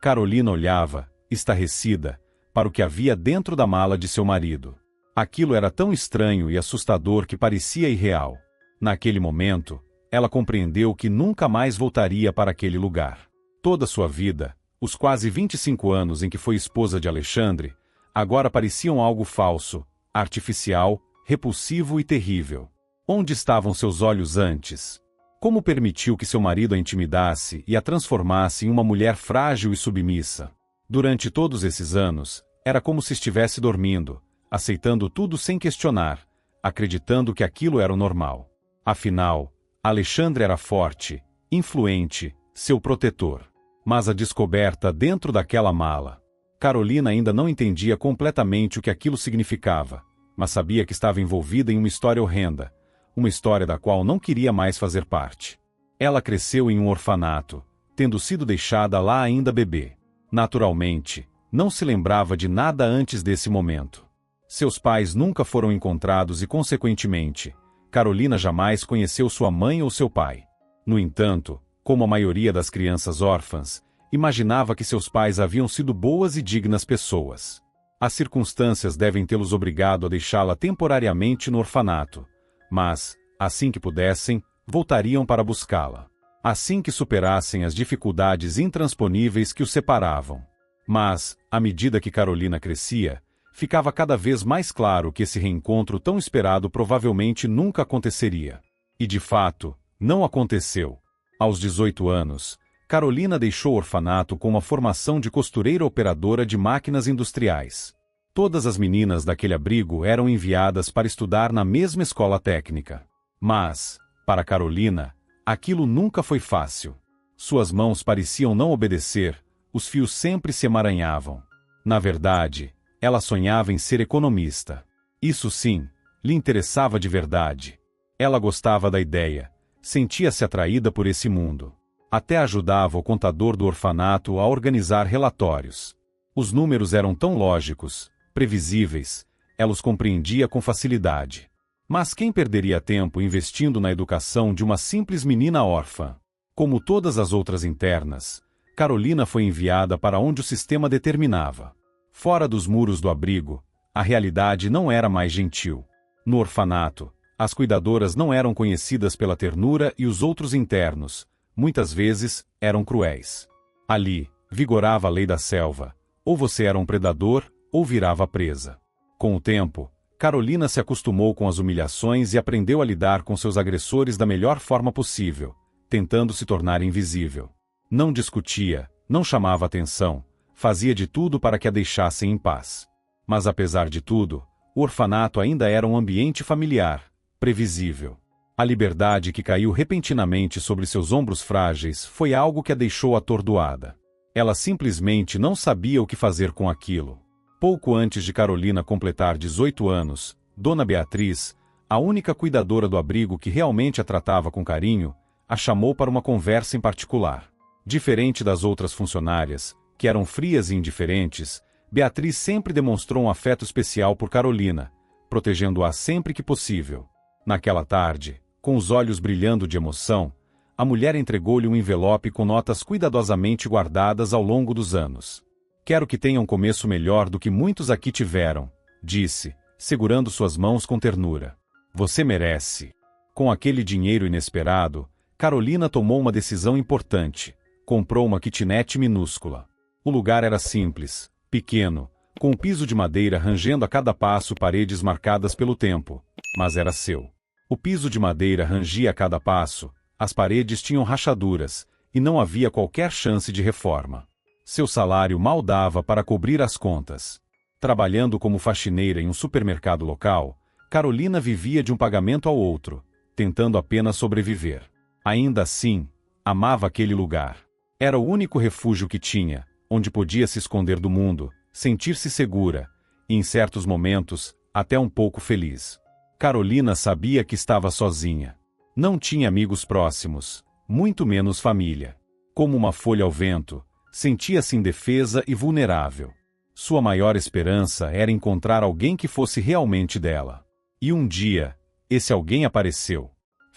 Carolina olhava, estarrecida, para o que havia dentro da mala de seu marido. Aquilo era tão estranho e assustador que parecia irreal. Naquele momento, ela compreendeu que nunca mais voltaria para aquele lugar. Toda sua vida, os quase 25 anos em que foi esposa de Alexandre, agora pareciam algo falso, artificial, repulsivo e terrível. Onde estavam seus olhos antes? Como permitiu que seu marido a intimidasse e a transformasse em uma mulher frágil e submissa? Durante todos esses anos, era como se estivesse dormindo, aceitando tudo sem questionar, acreditando que aquilo era o normal. Afinal, Alexandre era forte, influente, seu protetor. Mas a descoberta dentro daquela mala. Carolina ainda não entendia completamente o que aquilo significava, mas sabia que estava envolvida em uma história horrenda, uma história da qual não queria mais fazer parte. Ela cresceu em um orfanato, tendo sido deixada lá ainda bebê. Naturalmente, não se lembrava de nada antes desse momento. Seus pais nunca foram encontrados e, consequentemente, Carolina jamais conheceu sua mãe ou seu pai. No entanto, como a maioria das crianças órfãs, imaginava que seus pais haviam sido boas e dignas pessoas. As circunstâncias devem tê-los obrigado a deixá-la temporariamente no orfanato, mas, assim que pudessem, voltariam para buscá-la. Assim que superassem as dificuldades intransponíveis que os separavam. Mas, à medida que Carolina crescia, ficava cada vez mais claro que esse reencontro tão esperado provavelmente nunca aconteceria. E de fato, não aconteceu. Aos 18 anos, Carolina deixou o orfanato com uma formação de costureira operadora de máquinas industriais. Todas as meninas daquele abrigo eram enviadas para estudar na mesma escola técnica. Mas, para Carolina, aquilo nunca foi fácil. Suas mãos pareciam não obedecer, os fios sempre se emaranhavam. Na verdade, ela sonhava em ser economista. Isso sim, lhe interessava de verdade. Ela gostava da ideia, sentia-se atraída por esse mundo. Até ajudava o contador do orfanato a organizar relatórios. Os números eram tão lógicos, previsíveis, ela os compreendia com facilidade. Mas quem perderia tempo investindo na educação de uma simples menina órfã? Como todas as outras internas, Carolina foi enviada para onde o sistema determinava. Fora dos muros do abrigo, a realidade não era mais gentil. No orfanato, as cuidadoras não eram conhecidas pela ternura e os outros internos, muitas vezes, eram cruéis. Ali, vigorava a lei da selva. Ou você era um predador, ou virava presa. Com o tempo, Carolina se acostumou com as humilhações e aprendeu a lidar com seus agressores da melhor forma possível, tentando se tornar invisível. Não discutia, não chamava atenção, fazia de tudo para que a deixassem em paz. Mas apesar de tudo, o orfanato ainda era um ambiente familiar, previsível. A liberdade que caiu repentinamente sobre seus ombros frágeis foi algo que a deixou atordoada. Ela simplesmente não sabia o que fazer com aquilo. Pouco antes de Carolina completar 18 anos, Dona Beatriz, a única cuidadora do abrigo que realmente a tratava com carinho, a chamou para uma conversa em particular. Diferente das outras funcionárias, que eram frias e indiferentes, Beatriz sempre demonstrou um afeto especial por Carolina, protegendo-a sempre que possível. Naquela tarde, com os olhos brilhando de emoção, a mulher entregou-lhe um envelope com notas cuidadosamente guardadas ao longo dos anos. Quero que tenha um começo melhor do que muitos aqui tiveram, disse, segurando suas mãos com ternura. Você merece. Com aquele dinheiro inesperado, Carolina tomou uma decisão importante. Comprou uma kitnet minúscula. O lugar era simples, pequeno, com um piso de madeira rangendo a cada passo paredes marcadas pelo tempo, mas era seu. O piso de madeira rangia a cada passo, as paredes tinham rachaduras, e não havia qualquer chance de reforma. Seu salário mal dava para cobrir as contas. Trabalhando como faxineira em um supermercado local, Carolina vivia de um pagamento ao outro, tentando apenas sobreviver. Ainda assim, amava aquele lugar. Era o único refúgio que tinha, onde podia se esconder do mundo, sentir-se segura, e em certos momentos, até um pouco feliz. Carolina sabia que estava sozinha. Não tinha amigos próximos, muito menos família. Como uma folha ao vento, sentia-se indefesa e vulnerável. Sua maior esperança era encontrar alguém que fosse realmente dela. E um dia, esse alguém apareceu.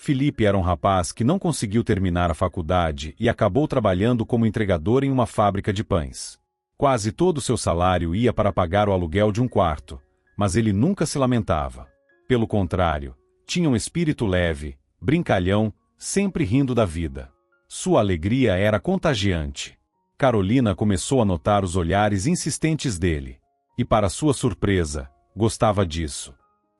Felipe era um rapaz que não conseguiu terminar a faculdade e acabou trabalhando como entregador em uma fábrica de pães. Quase todo o seu salário ia para pagar o aluguel de um quarto, mas ele nunca se lamentava. Pelo contrário, tinha um espírito leve, brincalhão, sempre rindo da vida. Sua alegria era contagiante. Carolina começou a notar os olhares insistentes dele. E para sua surpresa, gostava disso.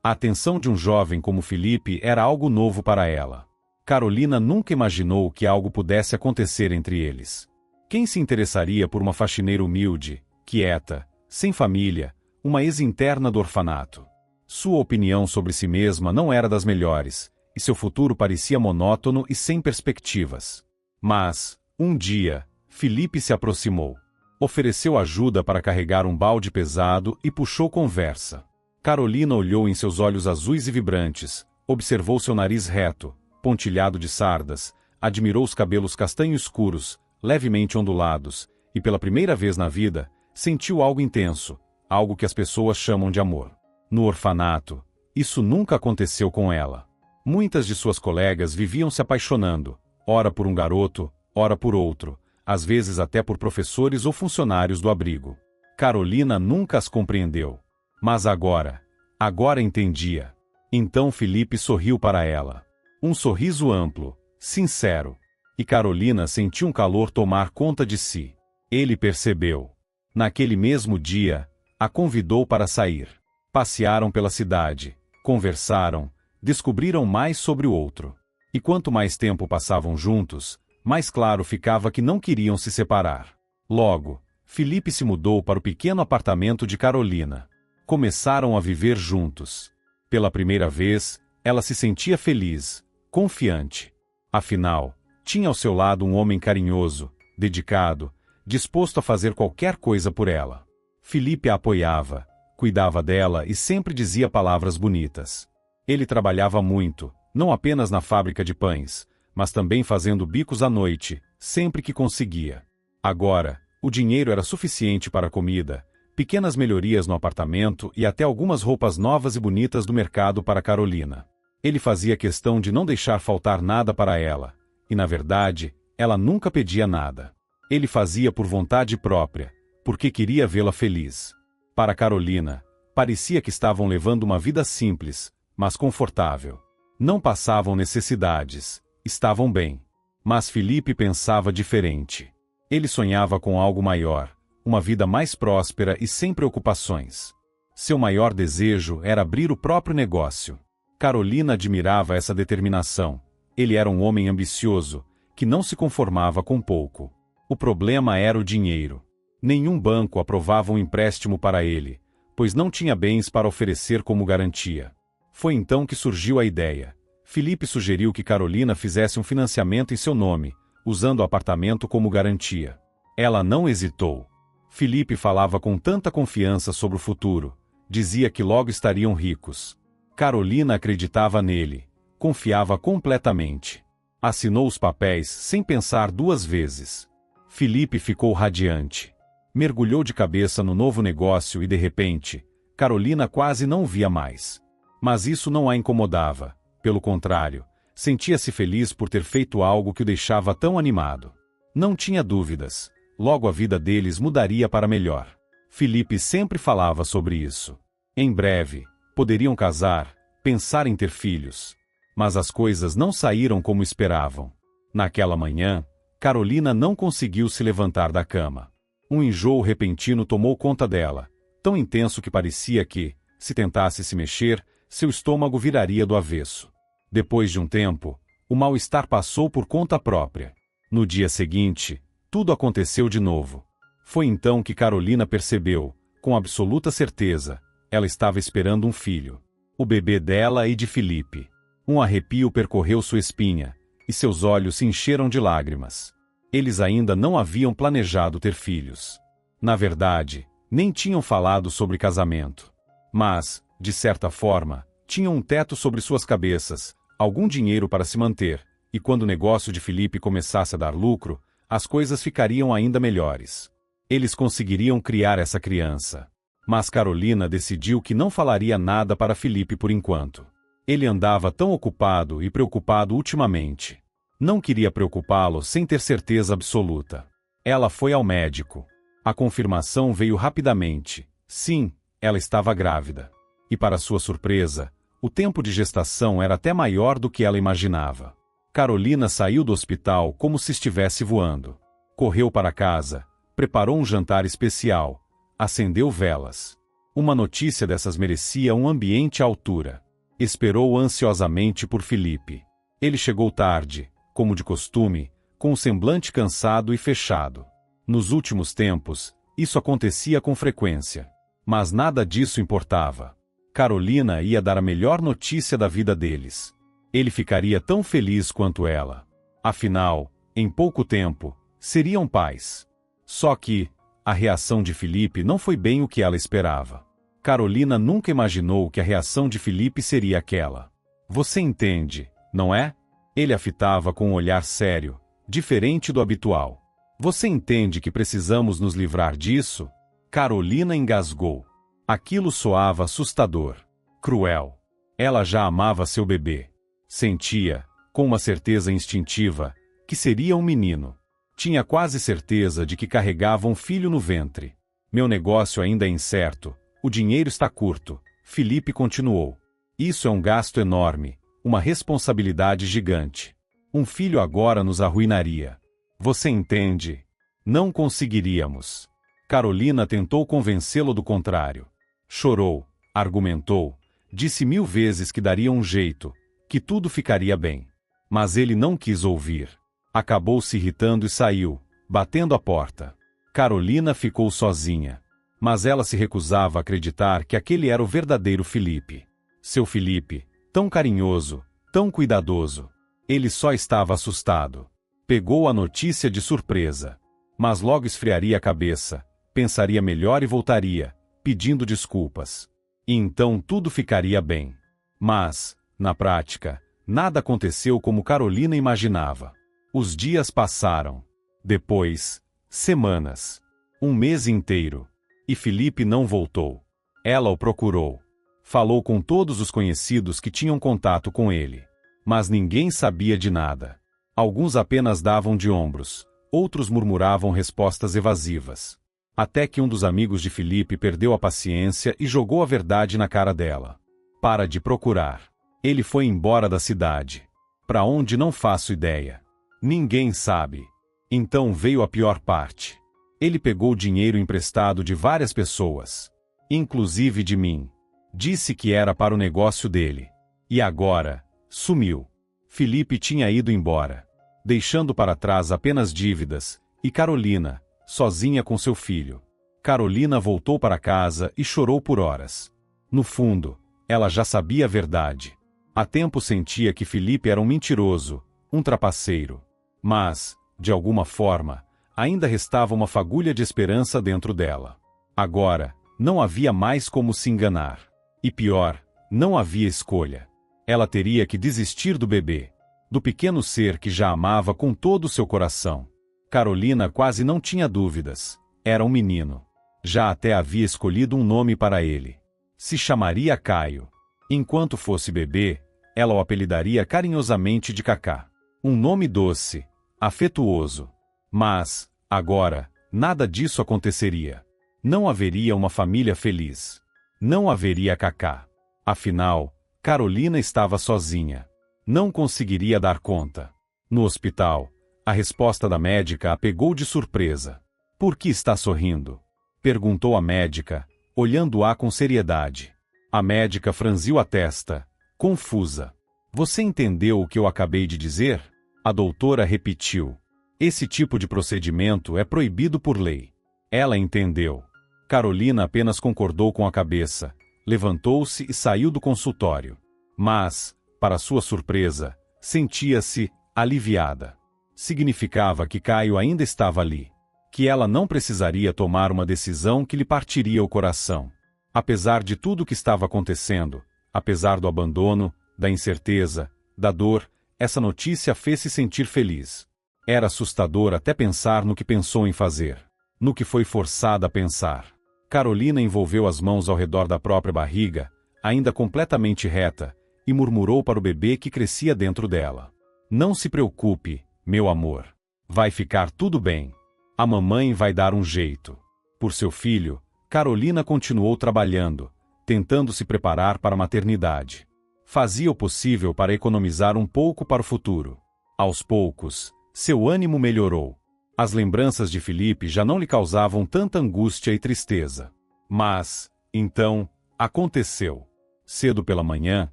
A atenção de um jovem como Felipe era algo novo para ela. Carolina nunca imaginou que algo pudesse acontecer entre eles. Quem se interessaria por uma faxineira humilde, quieta, sem família, uma ex-interna do orfanato? Sua opinião sobre si mesma não era das melhores, e seu futuro parecia monótono e sem perspectivas. Mas, um dia, Felipe se aproximou. Ofereceu ajuda para carregar um balde pesado e puxou conversa. Carolina olhou em seus olhos azuis e vibrantes, observou seu nariz reto, pontilhado de sardas, admirou os cabelos castanho escuros, levemente ondulados, e pela primeira vez na vida, sentiu algo intenso, algo que as pessoas chamam de amor. No orfanato, isso nunca aconteceu com ela. Muitas de suas colegas viviam se apaixonando, ora por um garoto, ora por outro, às vezes até por professores ou funcionários do abrigo. Carolina nunca as compreendeu. Mas agora entendia. Então Felipe sorriu para ela. Um sorriso amplo, sincero. E Carolina sentiu um calor tomar conta de si. Ele percebeu. Naquele mesmo dia, a convidou para sair. Passearam pela cidade, conversaram, descobriram mais sobre o outro. E quanto mais tempo passavam juntos, mais claro ficava que não queriam se separar. Logo, Felipe se mudou para o pequeno apartamento de Carolina. Começaram a viver juntos. Pela primeira vez, ela se sentia feliz, confiante. Afinal, tinha ao seu lado um homem carinhoso, dedicado, disposto a fazer qualquer coisa por ela. Felipe a apoiava, cuidava dela e sempre dizia palavras bonitas. Ele trabalhava muito, não apenas na fábrica de pães, mas também fazendo bicos à noite, sempre que conseguia. Agora, o dinheiro era suficiente para a comida, pequenas melhorias no apartamento e até algumas roupas novas e bonitas do mercado para Carolina. Ele fazia questão de não deixar faltar nada para ela, e na verdade, ela nunca pedia nada. Ele fazia por vontade própria, porque queria vê-la feliz. Para Carolina, parecia que estavam levando uma vida simples, mas confortável. Não passavam necessidades, estavam bem. Mas Felipe pensava diferente. Ele sonhava com algo maior, uma vida mais próspera e sem preocupações. Seu maior desejo era abrir o próprio negócio. Carolina admirava essa determinação. Ele era um homem ambicioso, que não se conformava com pouco. O problema era o dinheiro. Nenhum banco aprovava um empréstimo para ele, pois não tinha bens para oferecer como garantia. Foi então que surgiu a ideia. Felipe sugeriu que Carolina fizesse um financiamento em seu nome, usando o apartamento como garantia. Ela não hesitou. Felipe falava com tanta confiança sobre o futuro, dizia que logo estariam ricos. Carolina acreditava nele, confiava completamente. Assinou os papéis sem pensar duas vezes. Felipe ficou radiante. Mergulhou de cabeça no novo negócio e de repente, Carolina quase não o via mais. Mas isso não a incomodava, pelo contrário, sentia-se feliz por ter feito algo que o deixava tão animado. Não tinha dúvidas. Logo a vida deles mudaria para melhor. Felipe sempre falava sobre isso. Em breve, poderiam casar, pensar em ter filhos. Mas as coisas não saíram como esperavam. Naquela manhã, Carolina não conseguiu se levantar da cama. Um enjoo repentino tomou conta dela, tão intenso que parecia que, se tentasse se mexer, seu estômago viraria do avesso. Depois de um tempo, o mal-estar passou por conta própria. No dia seguinte, tudo aconteceu de novo. Foi então que Carolina percebeu, com absoluta certeza, ela estava esperando um filho. O bebê dela e de Felipe. Um arrepio percorreu sua espinha, e seus olhos se encheram de lágrimas. Eles ainda não haviam planejado ter filhos. Na verdade, nem tinham falado sobre casamento. Mas, de certa forma, tinham um teto sobre suas cabeças, algum dinheiro para se manter, e quando o negócio de Felipe começasse a dar lucro, as coisas ficariam ainda melhores. Eles conseguiriam criar essa criança. Mas Carolina decidiu que não falaria nada para Felipe por enquanto. Ele andava tão ocupado e preocupado ultimamente. Não queria preocupá-lo sem ter certeza absoluta. Ela foi ao médico. A confirmação veio rapidamente. Sim, ela estava grávida. E para sua surpresa, o tempo de gestação era até maior do que ela imaginava. Carolina saiu do hospital como se estivesse voando. Correu para casa, preparou um jantar especial, acendeu velas. Uma notícia dessas merecia um ambiente à altura. Esperou ansiosamente por Felipe. Ele chegou tarde, como de costume, com o semblante cansado e fechado. Nos últimos tempos, isso acontecia com frequência. Mas nada disso importava. Carolina ia dar a melhor notícia da vida deles. Ele ficaria tão feliz quanto ela. Afinal, em pouco tempo, seriam pais. Só que, a reação de Felipe não foi bem o que ela esperava. Carolina nunca imaginou que a reação de Felipe seria aquela. Você entende, não é? Ele a fitava com um olhar sério, diferente do habitual. Você entende que precisamos nos livrar disso? Carolina engasgou. Aquilo soava assustador, cruel. Ela já amava seu bebê. Sentia, com uma certeza instintiva, que seria um menino. Tinha quase certeza de que carregava um filho no ventre. Meu negócio ainda é incerto, o dinheiro está curto, Felipe continuou. Isso é um gasto enorme, uma responsabilidade gigante. Um filho agora nos arruinaria. Você entende? Não conseguiríamos. Carolina tentou convencê-lo do contrário. Chorou, argumentou, disse 1000 vezes que daria um jeito, que tudo ficaria bem. Mas ele não quis ouvir. Acabou se irritando e saiu, batendo a porta. Carolina ficou sozinha. Mas ela se recusava a acreditar que aquele era o verdadeiro Felipe. Seu Felipe, tão carinhoso, tão cuidadoso. Ele só estava assustado. Pegou a notícia de surpresa. Mas logo esfriaria a cabeça, pensaria melhor e voltaria, pedindo desculpas. E então tudo ficaria bem. Mas, na prática, nada aconteceu como Carolina imaginava. Os dias passaram. Depois, semanas. Um mês inteiro. E Felipe não voltou. Ela o procurou. Falou com todos os conhecidos que tinham contato com ele. Mas ninguém sabia de nada. Alguns apenas davam de ombros. Outros murmuravam respostas evasivas. Até que um dos amigos de Felipe perdeu a paciência e jogou a verdade na cara dela. Para de procurar. Ele foi embora da cidade. Para onde não faço ideia. Ninguém sabe. Então veio a pior parte. Ele pegou dinheiro emprestado de várias pessoas. Inclusive de mim. Disse que era para o negócio dele. E agora, sumiu. Felipe tinha ido embora, deixando para trás apenas dívidas, e Carolina, sozinha com seu filho. Carolina voltou para casa e chorou por horas. No fundo, ela já sabia a verdade. Há tempo sentia que Felipe era um mentiroso, um trapaceiro. Mas, de alguma forma, ainda restava uma fagulha de esperança dentro dela. Agora, não havia mais como se enganar. E pior, não havia escolha. Ela teria que desistir do bebê, do pequeno ser que já amava com todo o seu coração. Carolina quase não tinha dúvidas. Era um menino. Já até havia escolhido um nome para ele. Se chamaria Caio. Enquanto fosse bebê, ela o apelidaria carinhosamente de Cacá. Um nome doce, afetuoso. Mas, agora, nada disso aconteceria. Não haveria uma família feliz. Não haveria Cacá. Afinal, Carolina estava sozinha. Não conseguiria dar conta. No hospital, a resposta da médica a pegou de surpresa. Por que está sorrindo? Perguntou a médica, olhando-a com seriedade. A médica franziu a testa, confusa. Você entendeu o que eu acabei de dizer? A doutora repetiu. Esse tipo de procedimento é proibido por lei. Ela entendeu. Carolina apenas concordou com a cabeça, levantou-se e saiu do consultório. Mas, para sua surpresa, sentia-se aliviada. Significava que Caio ainda estava ali. Que ela não precisaria tomar uma decisão que lhe partiria o coração. Apesar de tudo o que estava acontecendo, apesar do abandono, da incerteza, da dor, essa notícia fez-se sentir feliz. Era assustador até pensar no que pensou em fazer. No que foi forçada a pensar. Carolina envolveu as mãos ao redor da própria barriga, ainda completamente reta, e murmurou para o bebê que crescia dentro dela. Não se preocupe, meu amor. Vai ficar tudo bem. A mamãe vai dar um jeito. Por seu filho, Carolina continuou trabalhando, tentando se preparar para a maternidade. Fazia o possível para economizar um pouco para o futuro. Aos poucos, seu ânimo melhorou. As lembranças de Felipe já não lhe causavam tanta angústia e tristeza. Mas, então, aconteceu. Cedo pela manhã,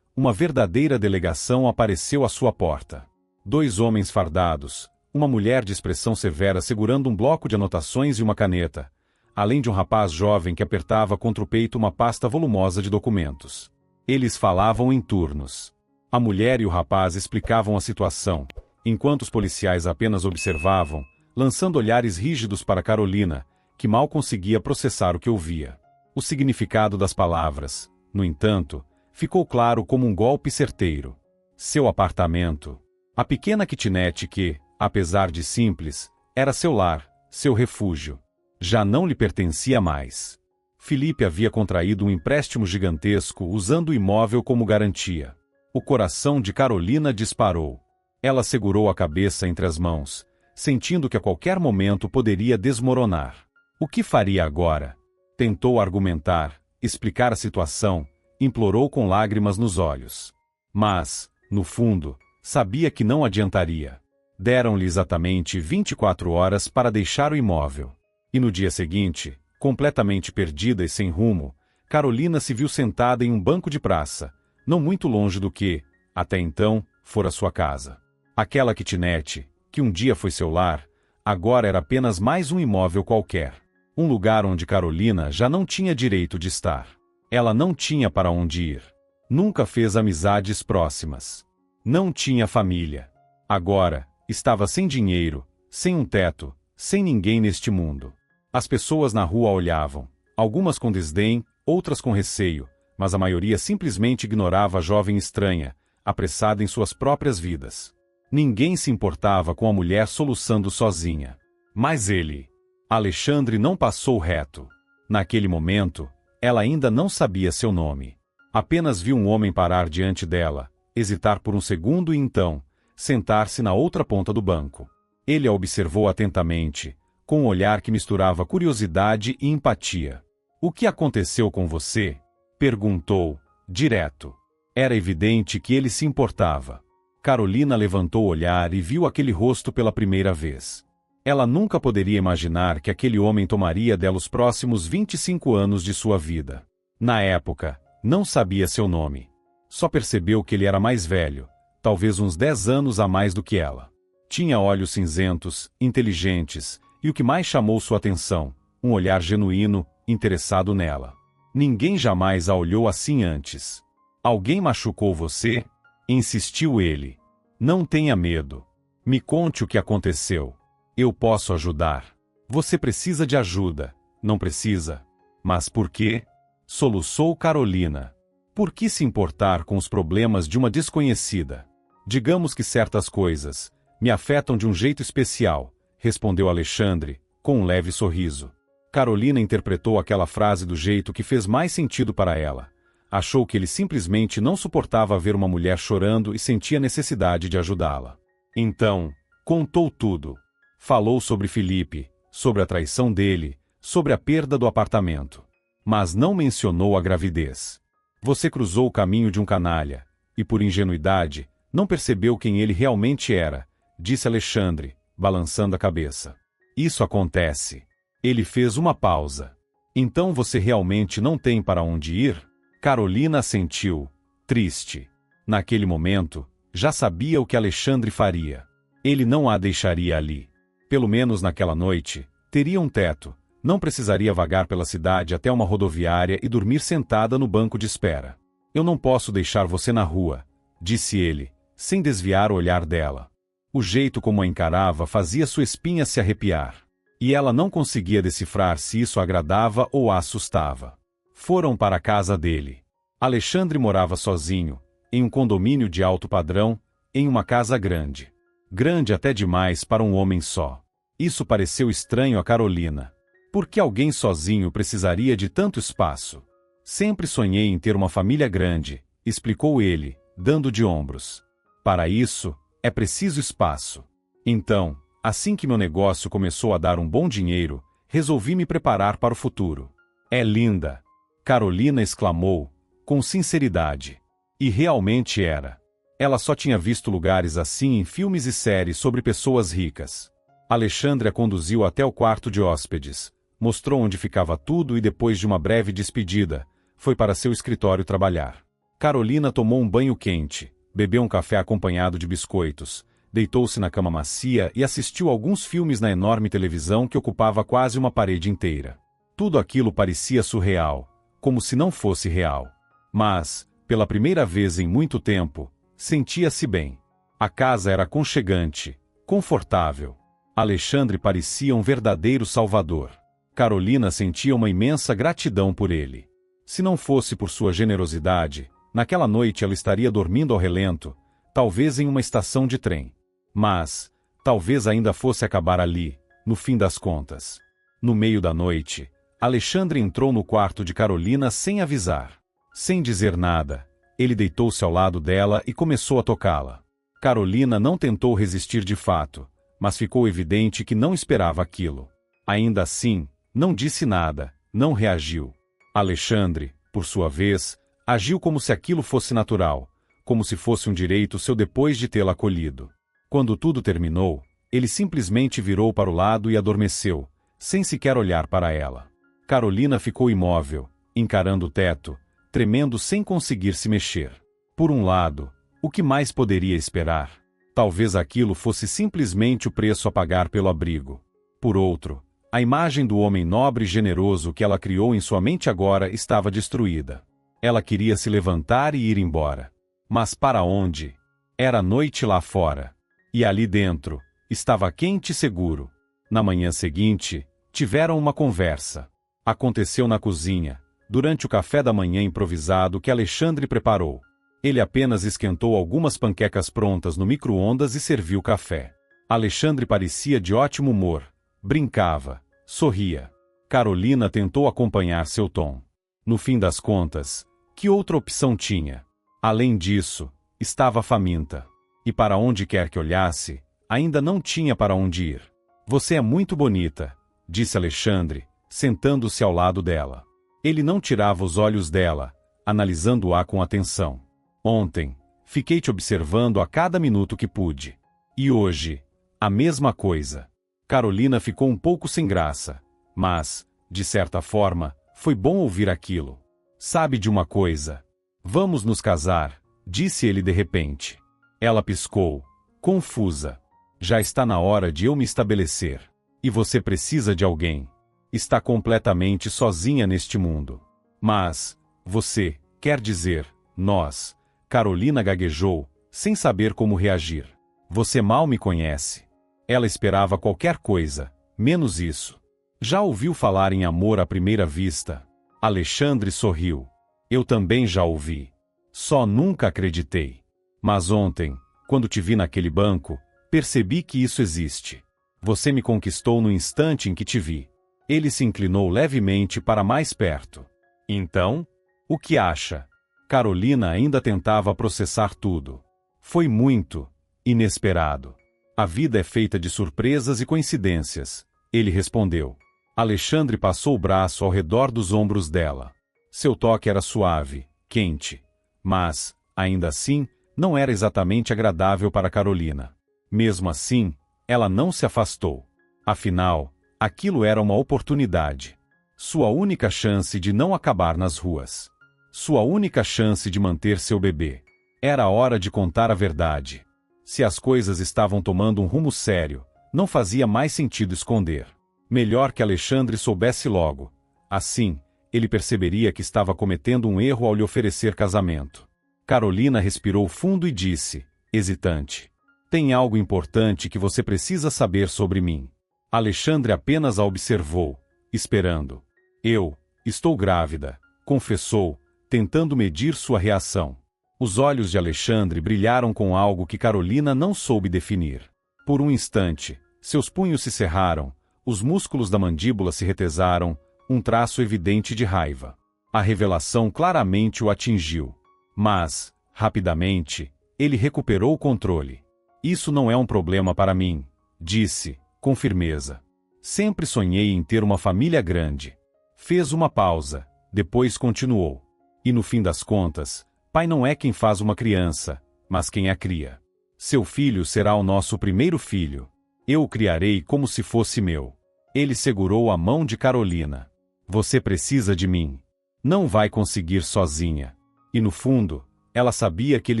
uma verdadeira delegação apareceu à sua porta. 2 homens fardados, uma mulher de expressão severa segurando um bloco de anotações e uma caneta, além de um rapaz jovem que apertava contra o peito uma pasta volumosa de documentos. Eles falavam em turnos. A mulher e o rapaz explicavam a situação, enquanto os policiais apenas observavam, lançando olhares rígidos para Carolina, que mal conseguia processar o que ouvia. O significado das palavras, no entanto, ficou claro como um golpe certeiro. Seu apartamento. A pequena kitnet que, apesar de simples, era seu lar, seu refúgio. Já não lhe pertencia mais. Felipe havia contraído um empréstimo gigantesco usando o imóvel como garantia. O coração de Carolina disparou. Ela segurou a cabeça entre as mãos, sentindo que a qualquer momento poderia desmoronar. O que faria agora? Tentou argumentar, explicar a situação, implorou com lágrimas nos olhos. Mas, no fundo, sabia que não adiantaria. Deram-lhe exatamente 24 horas para deixar o imóvel. E no dia seguinte, completamente perdida e sem rumo, Carolina se viu sentada em um banco de praça, não muito longe do que, até então, fora sua casa. Aquela kitnet, que um dia foi seu lar, agora era apenas mais um imóvel qualquer. Um lugar onde Carolina já não tinha direito de estar. Ela não tinha para onde ir. Nunca fez amizades próximas. Não tinha família. Agora, estava sem dinheiro, sem um teto, sem ninguém neste mundo. As pessoas na rua olhavam, algumas com desdém, outras com receio, mas a maioria simplesmente ignorava a jovem estranha, apressada em suas próprias vidas. Ninguém se importava com a mulher soluçando sozinha. Mas ele, Alexandre, não passou reto. Naquele momento, ela ainda não sabia seu nome. Apenas viu um homem parar diante dela, hesitar por um segundo e então, sentar-se na outra ponta do banco. Ele a observou atentamente, com um olhar que misturava curiosidade e empatia. "O que aconteceu com você?" perguntou, direto. Era evidente que ele se importava. Carolina levantou o olhar e viu aquele rosto pela primeira vez. Ela nunca poderia imaginar que aquele homem tomaria dela os próximos 25 anos de sua vida. Na época, não sabia seu nome. Só percebeu que ele era mais velho, talvez uns 10 anos a mais do que ela. Tinha olhos cinzentos, inteligentes, e o que mais chamou sua atenção, um olhar genuíno, interessado nela. Ninguém jamais a olhou assim antes. "Alguém machucou você?" insistiu ele. "Não tenha medo. Me conte o que aconteceu. Eu posso ajudar." "Você precisa de ajuda, não precisa?" "Mas por quê?" soluçou Carolina. "Por que se importar com os problemas de uma desconhecida?" "Digamos que certas coisas me afetam de um jeito especial", respondeu Alexandre, com um leve sorriso. Carolina interpretou aquela frase do jeito que fez mais sentido para ela. Achou que ele simplesmente não suportava ver uma mulher chorando e sentia necessidade de ajudá-la. Então, contou tudo. Falou sobre Felipe, sobre a traição dele, sobre a perda do apartamento. Mas não mencionou a gravidez. "Você cruzou o caminho de um canalha, e por ingenuidade, não percebeu quem ele realmente era", disse Alexandre, balançando a cabeça. "Isso acontece." Ele fez uma pausa. "Então você realmente não tem para onde ir?" Carolina assentiu, triste. Naquele momento, já sabia o que Alexandre faria. Ele não a deixaria ali. Pelo menos naquela noite, teria um teto, não precisaria vagar pela cidade até uma rodoviária e dormir sentada no banco de espera. "Eu não posso deixar você na rua", disse ele, sem desviar o olhar dela. O jeito como a encarava fazia sua espinha se arrepiar. E ela não conseguia decifrar se isso agradava ou a assustava. Foram para a casa dele. Alexandre morava sozinho, em um condomínio de alto padrão, em uma casa grande. Grande até demais para um homem só. Isso pareceu estranho a Carolina. Por que alguém sozinho precisaria de tanto espaço? "Sempre sonhei em ter uma família grande", explicou ele, dando de ombros. Para isso, é preciso espaço. Então, assim que meu negócio começou a dar um bom dinheiro, resolvi me preparar para o futuro. É linda! Carolina exclamou, com sinceridade. E realmente era. Ela só tinha visto lugares assim em filmes e séries sobre pessoas ricas. Alexandre a conduziu até o quarto de hóspedes, mostrou onde ficava tudo e depois de uma breve despedida, foi para seu escritório trabalhar. Carolina tomou um banho quente, bebeu um café acompanhado de biscoitos, deitou-se na cama macia e assistiu alguns filmes na enorme televisão que ocupava quase uma parede inteira. Tudo aquilo parecia surreal, como se não fosse real. Mas, pela primeira vez em muito tempo, sentia-se bem. A casa era aconchegante, confortável. Alexandre parecia um verdadeiro salvador. Carolina sentia uma imensa gratidão por ele. Se não fosse por sua generosidade, naquela noite ela estaria dormindo ao relento, talvez em uma estação de trem. Mas, talvez ainda fosse acabar ali, no fim das contas. No meio da noite, Alexandre entrou no quarto de Carolina sem avisar. Sem dizer nada, ele deitou-se ao lado dela e começou a tocá-la. Carolina não tentou resistir de fato, mas ficou evidente que não esperava aquilo. Ainda assim, não disse nada, não reagiu. Alexandre, por sua vez, agiu como se aquilo fosse natural, como se fosse um direito seu depois de tê-la acolhido. Quando tudo terminou, ele simplesmente virou para o lado e adormeceu, sem sequer olhar para ela. Carolina ficou imóvel, encarando o teto, tremendo sem conseguir se mexer. Por um lado, o que mais poderia esperar? Talvez aquilo fosse simplesmente o preço a pagar pelo abrigo. Por outro, a imagem do homem nobre e generoso que ela criou em sua mente agora estava destruída. Ela queria se levantar e ir embora. Mas para onde? Era noite lá fora. E ali dentro, estava quente e seguro. Na manhã seguinte, tiveram uma conversa. Aconteceu na cozinha, durante o café da manhã improvisado que Alexandre preparou. Ele apenas esquentou algumas panquecas prontas no micro-ondas e serviu café. Alexandre parecia de ótimo humor. Brincava, sorria. Carolina tentou acompanhar seu tom. No fim das contas, que outra opção tinha? Além disso, estava faminta. E para onde quer que olhasse, ainda não tinha para onde ir. Você é muito bonita, disse Alexandre, sentando-se ao lado dela. Ele não tirava os olhos dela, analisando-a com atenção. Ontem, fiquei te observando a cada minuto que pude. E hoje, a mesma coisa. Carolina ficou um pouco sem graça, mas, de certa forma, foi bom ouvir aquilo. Sabe de uma coisa? Vamos nos casar, disse ele de repente. Ela piscou, confusa. Já está na hora de eu me estabelecer. E você precisa de alguém. Está completamente sozinha neste mundo. Mas, você, quer dizer, nós. Carolina gaguejou, sem saber como reagir. Você mal me conhece. Ela esperava qualquer coisa, menos isso. Já ouviu falar em amor à primeira vista? Alexandre sorriu. Eu também já ouvi. Só nunca acreditei. Mas ontem, quando te vi naquele banco, percebi que isso existe. Você me conquistou no instante em que te vi. Ele se inclinou levemente para mais perto. Então, o que acha? Carolina ainda tentava processar tudo. Foi muito inesperado. A vida é feita de surpresas e coincidências, ele respondeu. Alexandre passou o braço ao redor dos ombros dela. Seu toque era suave, quente. Mas, ainda assim, não era exatamente agradável para Carolina. Mesmo assim, ela não se afastou. Afinal, aquilo era uma oportunidade. Sua única chance de não acabar nas ruas. Sua única chance de manter seu bebê. Era a hora de contar a verdade. Se as coisas estavam tomando um rumo sério, não fazia mais sentido esconder. Melhor que Alexandre soubesse logo. Assim, ele perceberia que estava cometendo um erro ao lhe oferecer casamento. Carolina respirou fundo e disse, hesitante. Tem algo importante que você precisa saber sobre mim. Alexandre apenas a observou, esperando. Eu estou grávida, confessou, tentando medir sua reação. Os olhos de Alexandre brilharam com algo que Carolina não soube definir. Por um instante, seus punhos se cerraram, os músculos da mandíbula se retesaram, um traço evidente de raiva. A revelação claramente o atingiu. Mas, rapidamente, ele recuperou o controle. Isso não é um problema para mim, disse, com firmeza. Sempre sonhei em ter uma família grande. Fez uma pausa, depois continuou. E no fim das contas, pai não é quem faz uma criança, mas quem a cria. Seu filho será o nosso primeiro filho. Eu o criarei como se fosse meu. Ele segurou a mão de Carolina. Você precisa de mim. Não vai conseguir sozinha. E no fundo, ela sabia que ele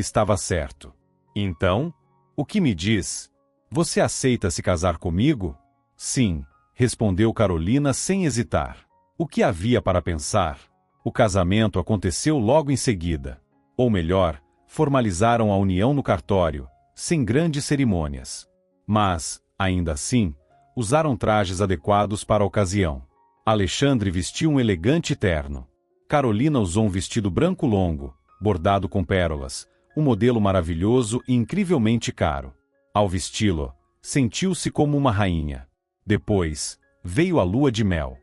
estava certo. Então, o que me diz? Você aceita se casar comigo? Sim, respondeu Carolina sem hesitar. O que havia para pensar? O casamento aconteceu logo em seguida. Ou melhor, formalizaram a união no cartório, sem grandes cerimônias. Mas, ainda assim, usaram trajes adequados para a ocasião. Alexandre vestiu um elegante terno. Carolina usou um vestido branco longo, bordado com pérolas, um modelo maravilhoso e incrivelmente caro. Ao vesti-lo, sentiu-se como uma rainha. Depois, veio a lua de mel.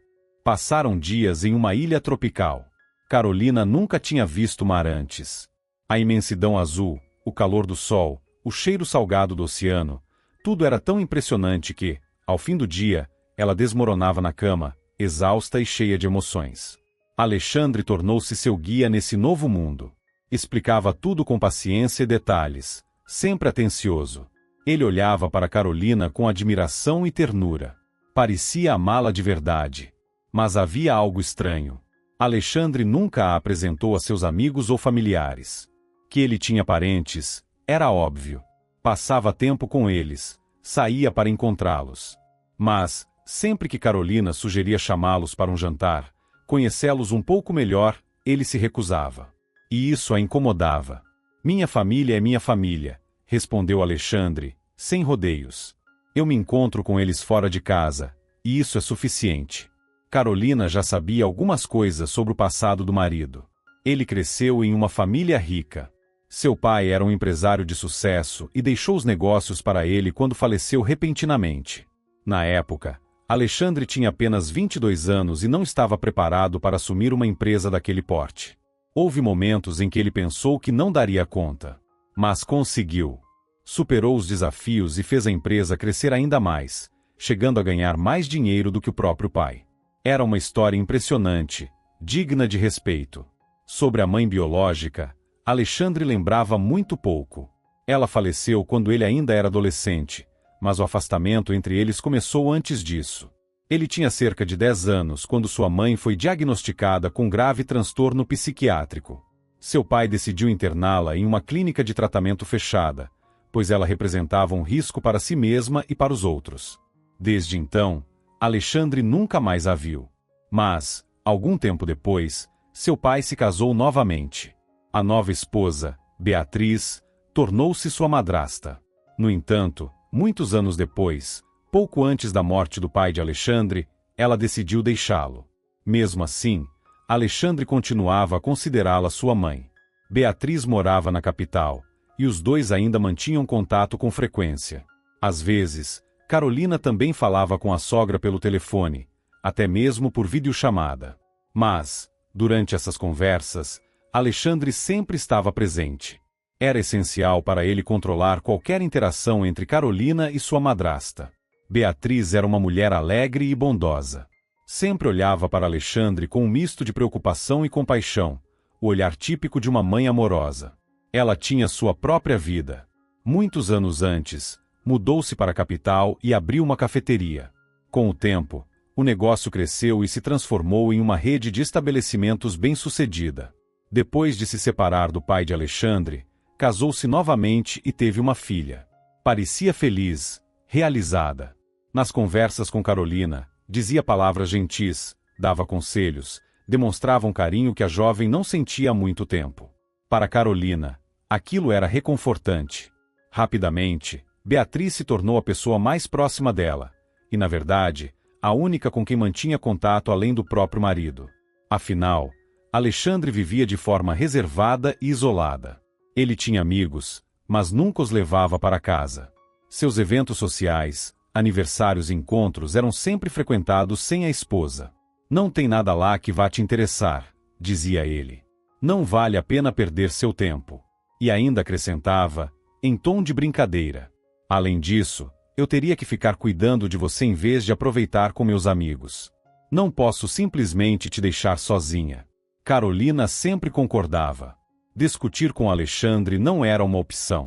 Passaram dias em uma ilha tropical. Carolina nunca tinha visto mar antes. A imensidão azul, o calor do sol, o cheiro salgado do oceano, tudo era tão impressionante que, ao fim do dia, ela desmoronava na cama, exausta e cheia de emoções. Alexandre tornou-se seu guia nesse novo mundo. Explicava tudo com paciência e detalhes, sempre atencioso. Ele olhava para Carolina com admiração e ternura. Parecia amá-la de verdade. Mas havia algo estranho. Alexandre nunca a apresentou a seus amigos ou familiares. Que ele tinha parentes, era óbvio. Passava tempo com eles, saía para encontrá-los. Mas, sempre que Carolina sugeria chamá-los para um jantar, conhecê-los um pouco melhor, ele se recusava. E isso a incomodava. Minha família é minha família, respondeu Alexandre, sem rodeios. Eu me encontro com eles fora de casa, e isso é suficiente. Carolina já sabia algumas coisas sobre o passado do marido. Ele cresceu em uma família rica. Seu pai era um empresário de sucesso e deixou os negócios para ele quando faleceu repentinamente. Na época, Alexandre tinha apenas 22 anos e não estava preparado para assumir uma empresa daquele porte. Houve momentos em que ele pensou que não daria conta. Mas conseguiu. Superou os desafios e fez a empresa crescer ainda mais, chegando a ganhar mais dinheiro do que o próprio pai. Era uma história impressionante, digna de respeito. Sobre a mãe biológica, Alexandre lembrava muito pouco. Ela faleceu quando ele ainda era adolescente, mas o afastamento entre eles começou antes disso. Ele tinha cerca de 10 anos quando sua mãe foi diagnosticada com grave transtorno psiquiátrico. Seu pai decidiu interná-la em uma clínica de tratamento fechada, pois ela representava um risco para si mesma e para os outros. Desde então, Alexandre nunca mais a viu. Mas, algum tempo depois, seu pai se casou novamente. A nova esposa, Beatriz, tornou-se sua madrasta. No entanto, muitos anos depois, pouco antes da morte do pai de Alexandre, ela decidiu deixá-lo. Mesmo assim, Alexandre continuava a considerá-la sua mãe. Beatriz morava na capital, e os dois ainda mantinham contato com frequência. Às vezes, Carolina também falava com a sogra pelo telefone, até mesmo por videochamada. Mas, durante essas conversas, Alexandre sempre estava presente. Era essencial para ele controlar qualquer interação entre Carolina e sua madrasta. Beatriz era uma mulher alegre e bondosa. Sempre olhava para Alexandre com um misto de preocupação e compaixão, o olhar típico de uma mãe amorosa. Ela tinha sua própria vida. Muitos anos antes, mudou-se para a capital e abriu uma cafeteria. Com o tempo, o negócio cresceu e se transformou em uma rede de estabelecimentos bem-sucedida. Depois de se separar do pai de Alexandre, casou-se novamente e teve uma filha. Parecia feliz, realizada. Nas conversas com Carolina, dizia palavras gentis, dava conselhos, demonstrava um carinho que a jovem não sentia há muito tempo. Para Carolina, aquilo era reconfortante. Rapidamente, Beatriz se tornou a pessoa mais próxima dela, e, na verdade, a única com quem mantinha contato além do próprio marido. Afinal, Alexandre vivia de forma reservada e isolada. Ele tinha amigos, mas nunca os levava para casa. Seus eventos sociais, aniversários e encontros eram sempre frequentados sem a esposa. Não tem nada lá que vá te interessar, dizia ele. Não vale a pena perder seu tempo. E ainda acrescentava, em tom de brincadeira. Além disso, eu teria que ficar cuidando de você em vez de aproveitar com meus amigos. Não posso simplesmente te deixar sozinha. Carolina sempre concordava. Discutir com Alexandre não era uma opção.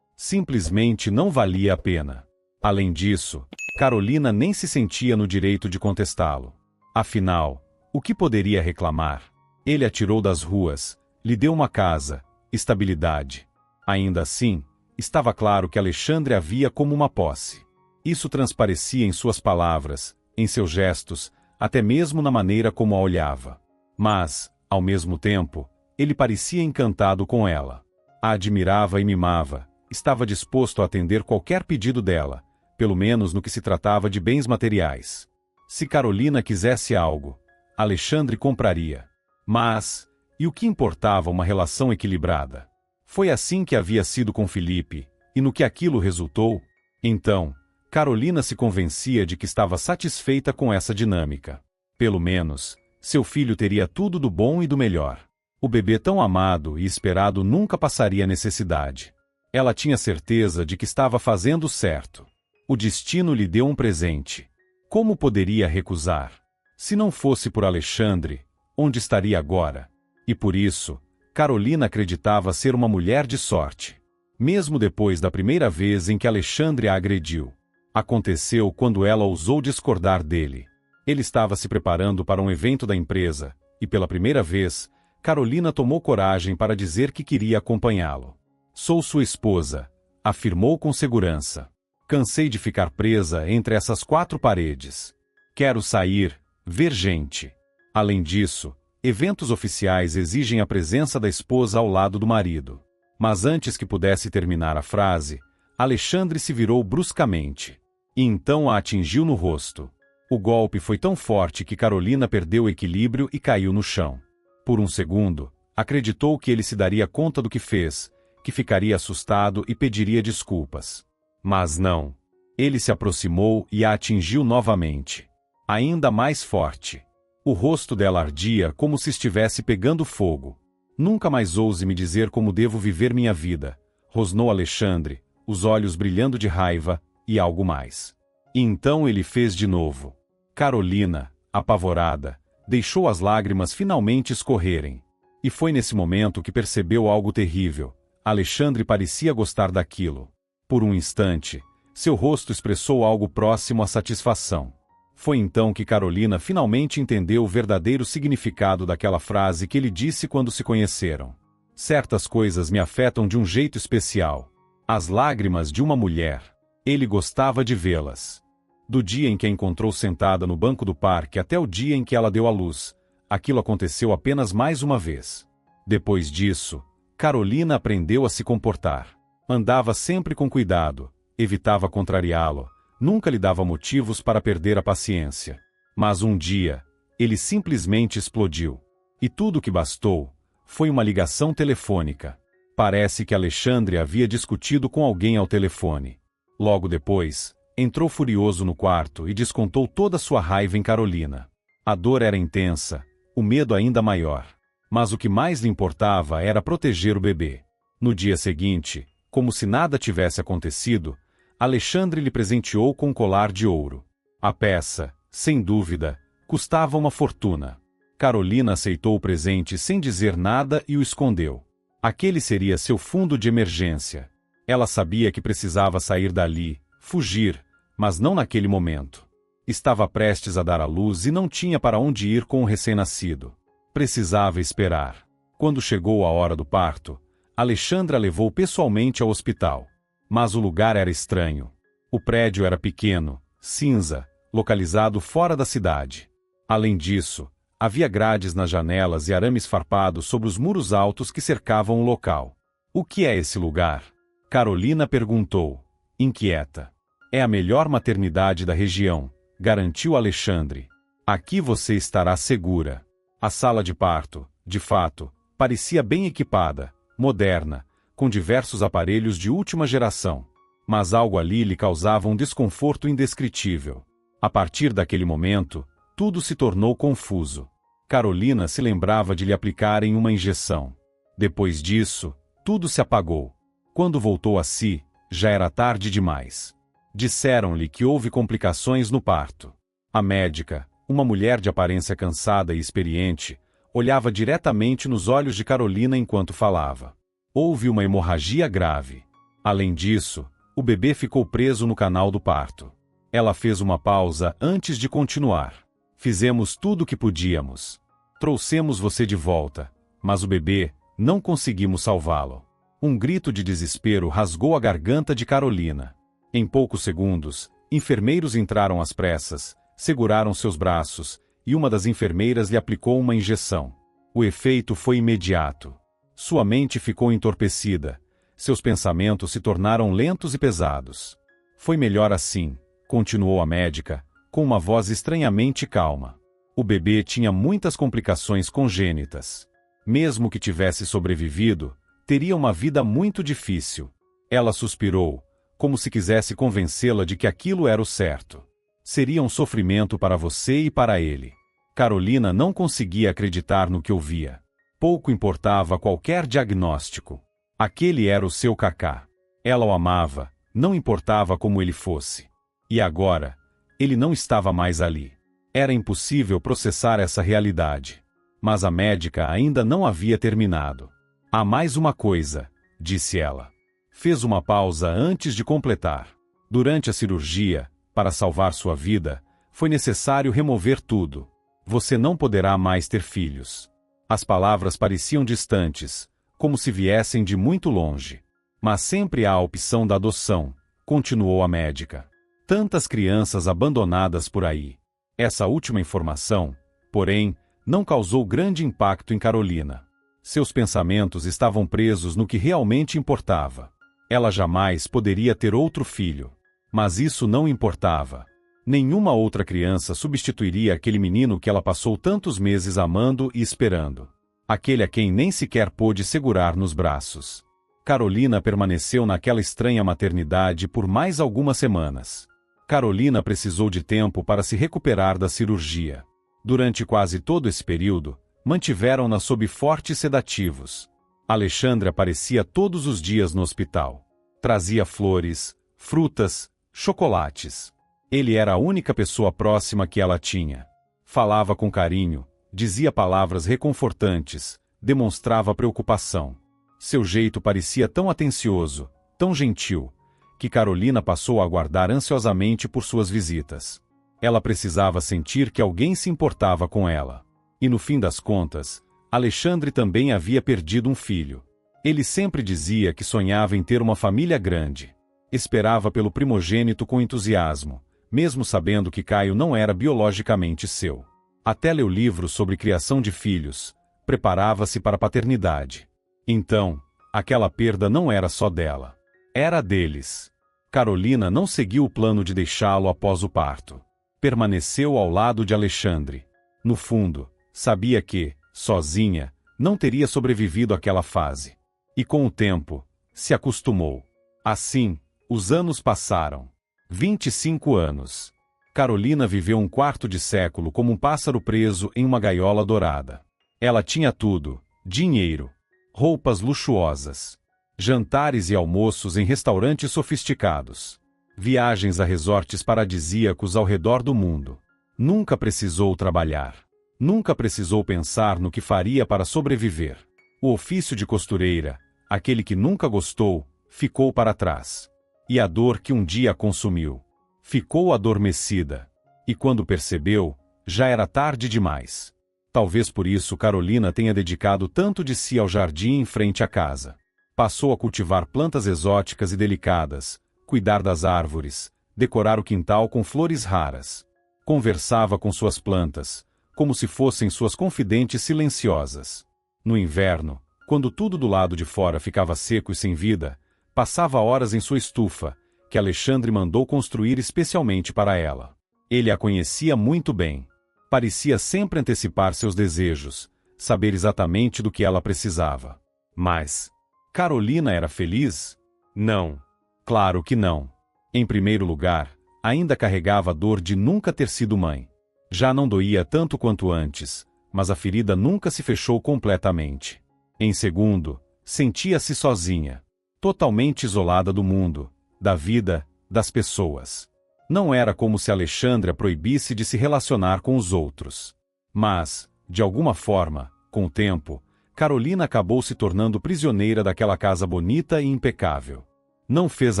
Simplesmente não valia a pena. Além disso, Carolina nem se sentia no direito de contestá-lo. Afinal, o que poderia reclamar? Ele a tirou das ruas, lhe deu uma casa, estabilidade. Ainda assim, estava claro que Alexandre a via como uma posse. Isso transparecia em suas palavras, em seus gestos, até mesmo na maneira como a olhava. Mas, ao mesmo tempo, ele parecia encantado com ela. A admirava e mimava, estava disposto a atender qualquer pedido dela, pelo menos no que se tratava de bens materiais. Se Carolina quisesse algo, Alexandre compraria. Mas, e o que importava uma relação equilibrada? Foi assim que havia sido com Felipe, e no que aquilo resultou? Então, Carolina se convencia de que estava satisfeita com essa dinâmica. Pelo menos, seu filho teria tudo do bom e do melhor. O bebê tão amado e esperado nunca passaria necessidade. Ela tinha certeza de que estava fazendo certo. O destino lhe deu um presente. Como poderia recusar? Se não fosse por Alexandre, onde estaria agora? E por isso, Carolina acreditava ser uma mulher de sorte. Mesmo depois da primeira vez em que Alexandre a agrediu. Aconteceu quando ela ousou discordar dele. Ele estava se preparando para um evento da empresa, e pela primeira vez, Carolina tomou coragem para dizer que queria acompanhá-lo. Sou sua esposa, afirmou com segurança. Cansei de ficar presa entre essas quatro paredes. Quero sair, ver gente. Além disso, eventos oficiais exigem a presença da esposa ao lado do marido. Mas antes que pudesse terminar a frase, Alexandre se virou bruscamente. E então a atingiu no rosto. O golpe foi tão forte que Carolina perdeu o equilíbrio e caiu no chão. Por um segundo, acreditou que ele se daria conta do que fez, que ficaria assustado e pediria desculpas. Mas não. Ele se aproximou e a atingiu novamente. Ainda mais forte. O rosto dela ardia como se estivesse pegando fogo. Nunca mais ouse me dizer como devo viver minha vida, rosnou Alexandre, os olhos brilhando de raiva, e algo mais. E então ele fez de novo. Carolina, apavorada, deixou as lágrimas finalmente escorrerem. E foi nesse momento que percebeu algo terrível. Alexandre parecia gostar daquilo. Por um instante, seu rosto expressou algo próximo à satisfação. Foi então que Carolina finalmente entendeu o verdadeiro significado daquela frase que ele disse quando se conheceram. Certas coisas me afetam de um jeito especial. As lágrimas de uma mulher. Ele gostava de vê-las. Do dia em que a encontrou sentada no banco do parque até o dia em que ela deu à luz, aquilo aconteceu apenas mais uma vez. Depois disso, Carolina aprendeu a se comportar. Andava sempre com cuidado, evitava contrariá-lo, nunca lhe dava motivos para perder a paciência. Mas um dia, ele simplesmente explodiu. E tudo o que bastou foi uma ligação telefônica. Parece que Alexandre havia discutido com alguém ao telefone. Logo depois, entrou furioso no quarto e descontou toda sua raiva em Carolina. A dor era intensa, o medo ainda maior. Mas o que mais lhe importava era proteger o bebê. No dia seguinte, como se nada tivesse acontecido, Alexandre lhe presenteou com um colar de ouro. A peça, sem dúvida, custava uma fortuna. Carolina aceitou o presente sem dizer nada e o escondeu. Aquele seria seu fundo de emergência. Ela sabia que precisava sair dali, fugir, mas não naquele momento. Estava prestes a dar à luz e não tinha para onde ir com o recém-nascido. Precisava esperar. Quando chegou a hora do parto, Alexandre a levou pessoalmente ao hospital. Mas o lugar era estranho. O prédio era pequeno, cinza, localizado fora da cidade. Além disso, havia grades nas janelas e arames farpados sobre os muros altos que cercavam o local. O que é esse lugar? Carolina perguntou, inquieta. É a melhor maternidade da região, garantiu Alexandre. Aqui você estará segura. A sala de parto, de fato, parecia bem equipada, moderna, com diversos aparelhos de última geração. Mas algo ali lhe causava um desconforto indescritível. A partir daquele momento, tudo se tornou confuso. Carolina se lembrava de lhe aplicarem uma injeção. Depois disso, tudo se apagou. Quando voltou a si, já era tarde demais. Disseram-lhe que houve complicações no parto. A médica, uma mulher de aparência cansada e experiente, olhava diretamente nos olhos de Carolina enquanto falava. Houve uma hemorragia grave. Além disso, o bebê ficou preso no canal do parto. Ela fez uma pausa antes de continuar. Fizemos tudo o que podíamos. Trouxemos você de volta, mas o bebê, não conseguimos salvá-lo. Um grito de desespero rasgou a garganta de Carolina. Em poucos segundos, enfermeiros entraram às pressas, seguraram seus braços, e uma das enfermeiras lhe aplicou uma injeção. O efeito foi imediato. Sua mente ficou entorpecida. Seus pensamentos se tornaram lentos e pesados. Foi melhor assim, continuou a médica, com uma voz estranhamente calma. O bebê tinha muitas complicações congênitas. Mesmo que tivesse sobrevivido, teria uma vida muito difícil. Ela suspirou, como se quisesse convencê-la de que aquilo era o certo. Seria um sofrimento para você e para ele. Carolina não conseguia acreditar no que ouvia. Pouco importava qualquer diagnóstico. Aquele era o seu Kaká. Ela o amava, não importava como ele fosse. E agora, ele não estava mais ali. Era impossível processar essa realidade. Mas a médica ainda não havia terminado. Há mais uma coisa, disse ela. Fez uma pausa antes de completar. Durante a cirurgia, para salvar sua vida, foi necessário remover tudo. Você não poderá mais ter filhos. As palavras pareciam distantes, como se viessem de muito longe. Mas sempre há a opção da adoção, continuou a médica. Tantas crianças abandonadas por aí. Essa última informação, porém, não causou grande impacto em Carolina. Seus pensamentos estavam presos no que realmente importava. Ela jamais poderia ter outro filho. Mas isso não importava. Nenhuma outra criança substituiria aquele menino que ela passou tantos meses amando e esperando. Aquele a quem nem sequer pôde segurar nos braços. Carolina permaneceu naquela estranha maternidade por mais algumas semanas. Carolina precisou de tempo para se recuperar da cirurgia. Durante quase todo esse período, mantiveram-na sob fortes sedativos. Alexandre aparecia todos os dias no hospital. Trazia flores, frutas, chocolates. Ele era a única pessoa próxima que ela tinha. Falava com carinho, dizia palavras reconfortantes, demonstrava preocupação. Seu jeito parecia tão atencioso, tão gentil, que Carolina passou a aguardar ansiosamente por suas visitas. Ela precisava sentir que alguém se importava com ela. E no fim das contas, Alexandre também havia perdido um filho. Ele sempre dizia que sonhava em ter uma família grande. Esperava pelo primogênito com entusiasmo, mesmo sabendo que Caio não era biologicamente seu. Até leu livros sobre criação de filhos, preparava-se para a paternidade. Então, aquela perda não era só dela. Era deles. Carolina não seguiu o plano de deixá-lo após o parto. Permaneceu ao lado de Alexandre. No fundo, sabia que, sozinha, não teria sobrevivido àquela fase. E com o tempo, se acostumou. Assim, os anos passaram. 25 anos. Carolina viveu um quarto de século como um pássaro preso em uma gaiola dourada. Ela tinha tudo: dinheiro, roupas luxuosas, jantares e almoços em restaurantes sofisticados, viagens a resorts paradisíacos ao redor do mundo. Nunca precisou trabalhar. Nunca precisou pensar no que faria para sobreviver. O ofício de costureira, aquele que nunca gostou, ficou para trás. E a dor que um dia a consumiu ficou adormecida. E quando percebeu, já era tarde demais. Talvez por isso Carolina tenha dedicado tanto de si ao jardim em frente à casa. Passou a cultivar plantas exóticas e delicadas, cuidar das árvores, decorar o quintal com flores raras. Conversava com suas plantas, como se fossem suas confidentes silenciosas. No inverno, quando tudo do lado de fora ficava seco e sem vida, passava horas em sua estufa, que Alexandre mandou construir especialmente para ela. Ele a conhecia muito bem. Parecia sempre antecipar seus desejos, saber exatamente do que ela precisava. Mas Carolina era feliz? Não. Claro que não. Em primeiro lugar, ainda carregava a dor de nunca ter sido mãe. Já não doía tanto quanto antes, mas a ferida nunca se fechou completamente. Em segundo, sentia-se sozinha, totalmente isolada do mundo, da vida, das pessoas. Não era como se Alexandre a proibisse de se relacionar com os outros. Mas, de alguma forma, com o tempo, Carolina acabou se tornando prisioneira daquela casa bonita e impecável. Não fez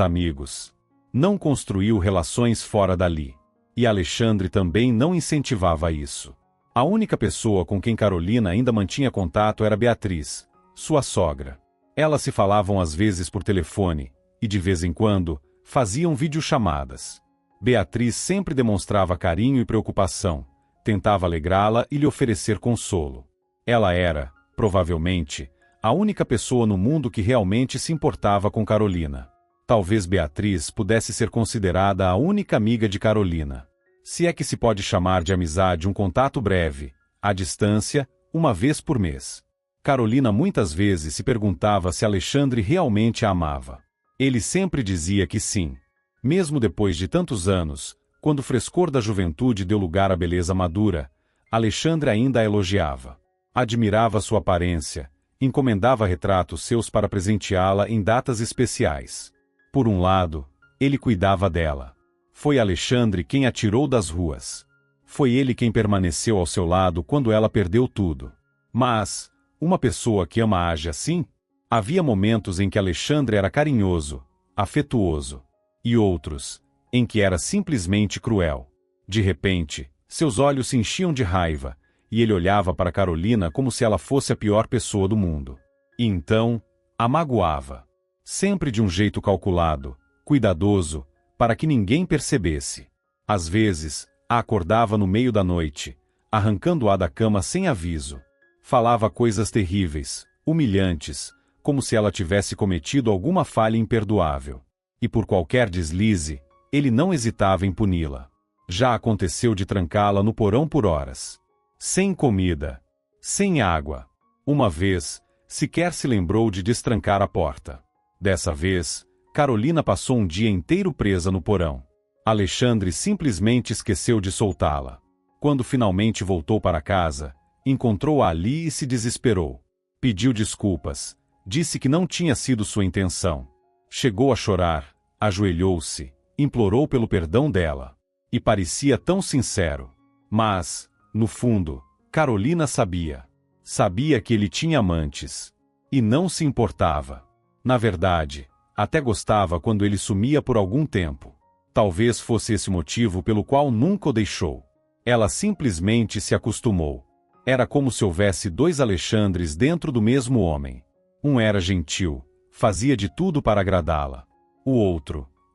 amigos. Não construiu relações fora dali. E Alexandre também não incentivava isso. A única pessoa com quem Carolina ainda mantinha contato era Beatriz, sua sogra. Elas se falavam às vezes por telefone, e de vez em quando, faziam videochamadas. Beatriz sempre demonstrava carinho e preocupação, tentava alegrá-la e lhe oferecer consolo. Ela era, provavelmente, a única pessoa no mundo que realmente se importava com Carolina. Talvez Beatriz pudesse ser considerada a única amiga de Carolina. Se é que se pode chamar de amizade um contato breve, à distância, uma vez por mês. Carolina muitas vezes se perguntava se Alexandre realmente a amava. Ele sempre dizia que sim. Mesmo depois de tantos anos, quando o frescor da juventude deu lugar à beleza madura, Alexandre ainda a elogiava. Admirava sua aparência, encomendava retratos seus para presenteá-la em datas especiais. Por um lado, ele cuidava dela. Foi Alexandre quem a tirou das ruas. Foi ele quem permaneceu ao seu lado quando ela perdeu tudo. Mas, uma pessoa que ama age assim? Havia momentos em que Alexandre era carinhoso, afetuoso, e outros, em que era simplesmente cruel. De repente, seus olhos se enchiam de raiva, e ele olhava para Carolina como se ela fosse a pior pessoa do mundo. E então, a magoava. Sempre de um jeito calculado, cuidadoso, para que ninguém percebesse. Às vezes, a acordava no meio da noite, arrancando-a da cama sem aviso. Falava coisas terríveis, humilhantes, como se ela tivesse cometido alguma falha imperdoável. E por qualquer deslize, ele não hesitava em puni-la. Já aconteceu de trancá-la no porão por horas. Sem comida. Sem água. Uma vez, sequer se lembrou de destrancar a porta. Dessa vez, Carolina passou um dia inteiro presa no porão. Alexandre simplesmente esqueceu de soltá-la. Quando finalmente voltou para casa, encontrou-a ali e se desesperou. Pediu desculpas. Disse que não tinha sido sua intenção. Chegou a chorar, ajoelhou-se, implorou pelo perdão dela. E parecia tão sincero. Mas, no fundo, Carolina sabia. Sabia que ele tinha amantes. E não se importava. Na verdade, até gostava quando ele sumia por algum tempo. Talvez fosse esse o motivo pelo qual nunca o deixou. Ela simplesmente se acostumou. Era como se houvesse dois Alexandres dentro do mesmo homem. Um era gentil, fazia de tudo para agradá-la. O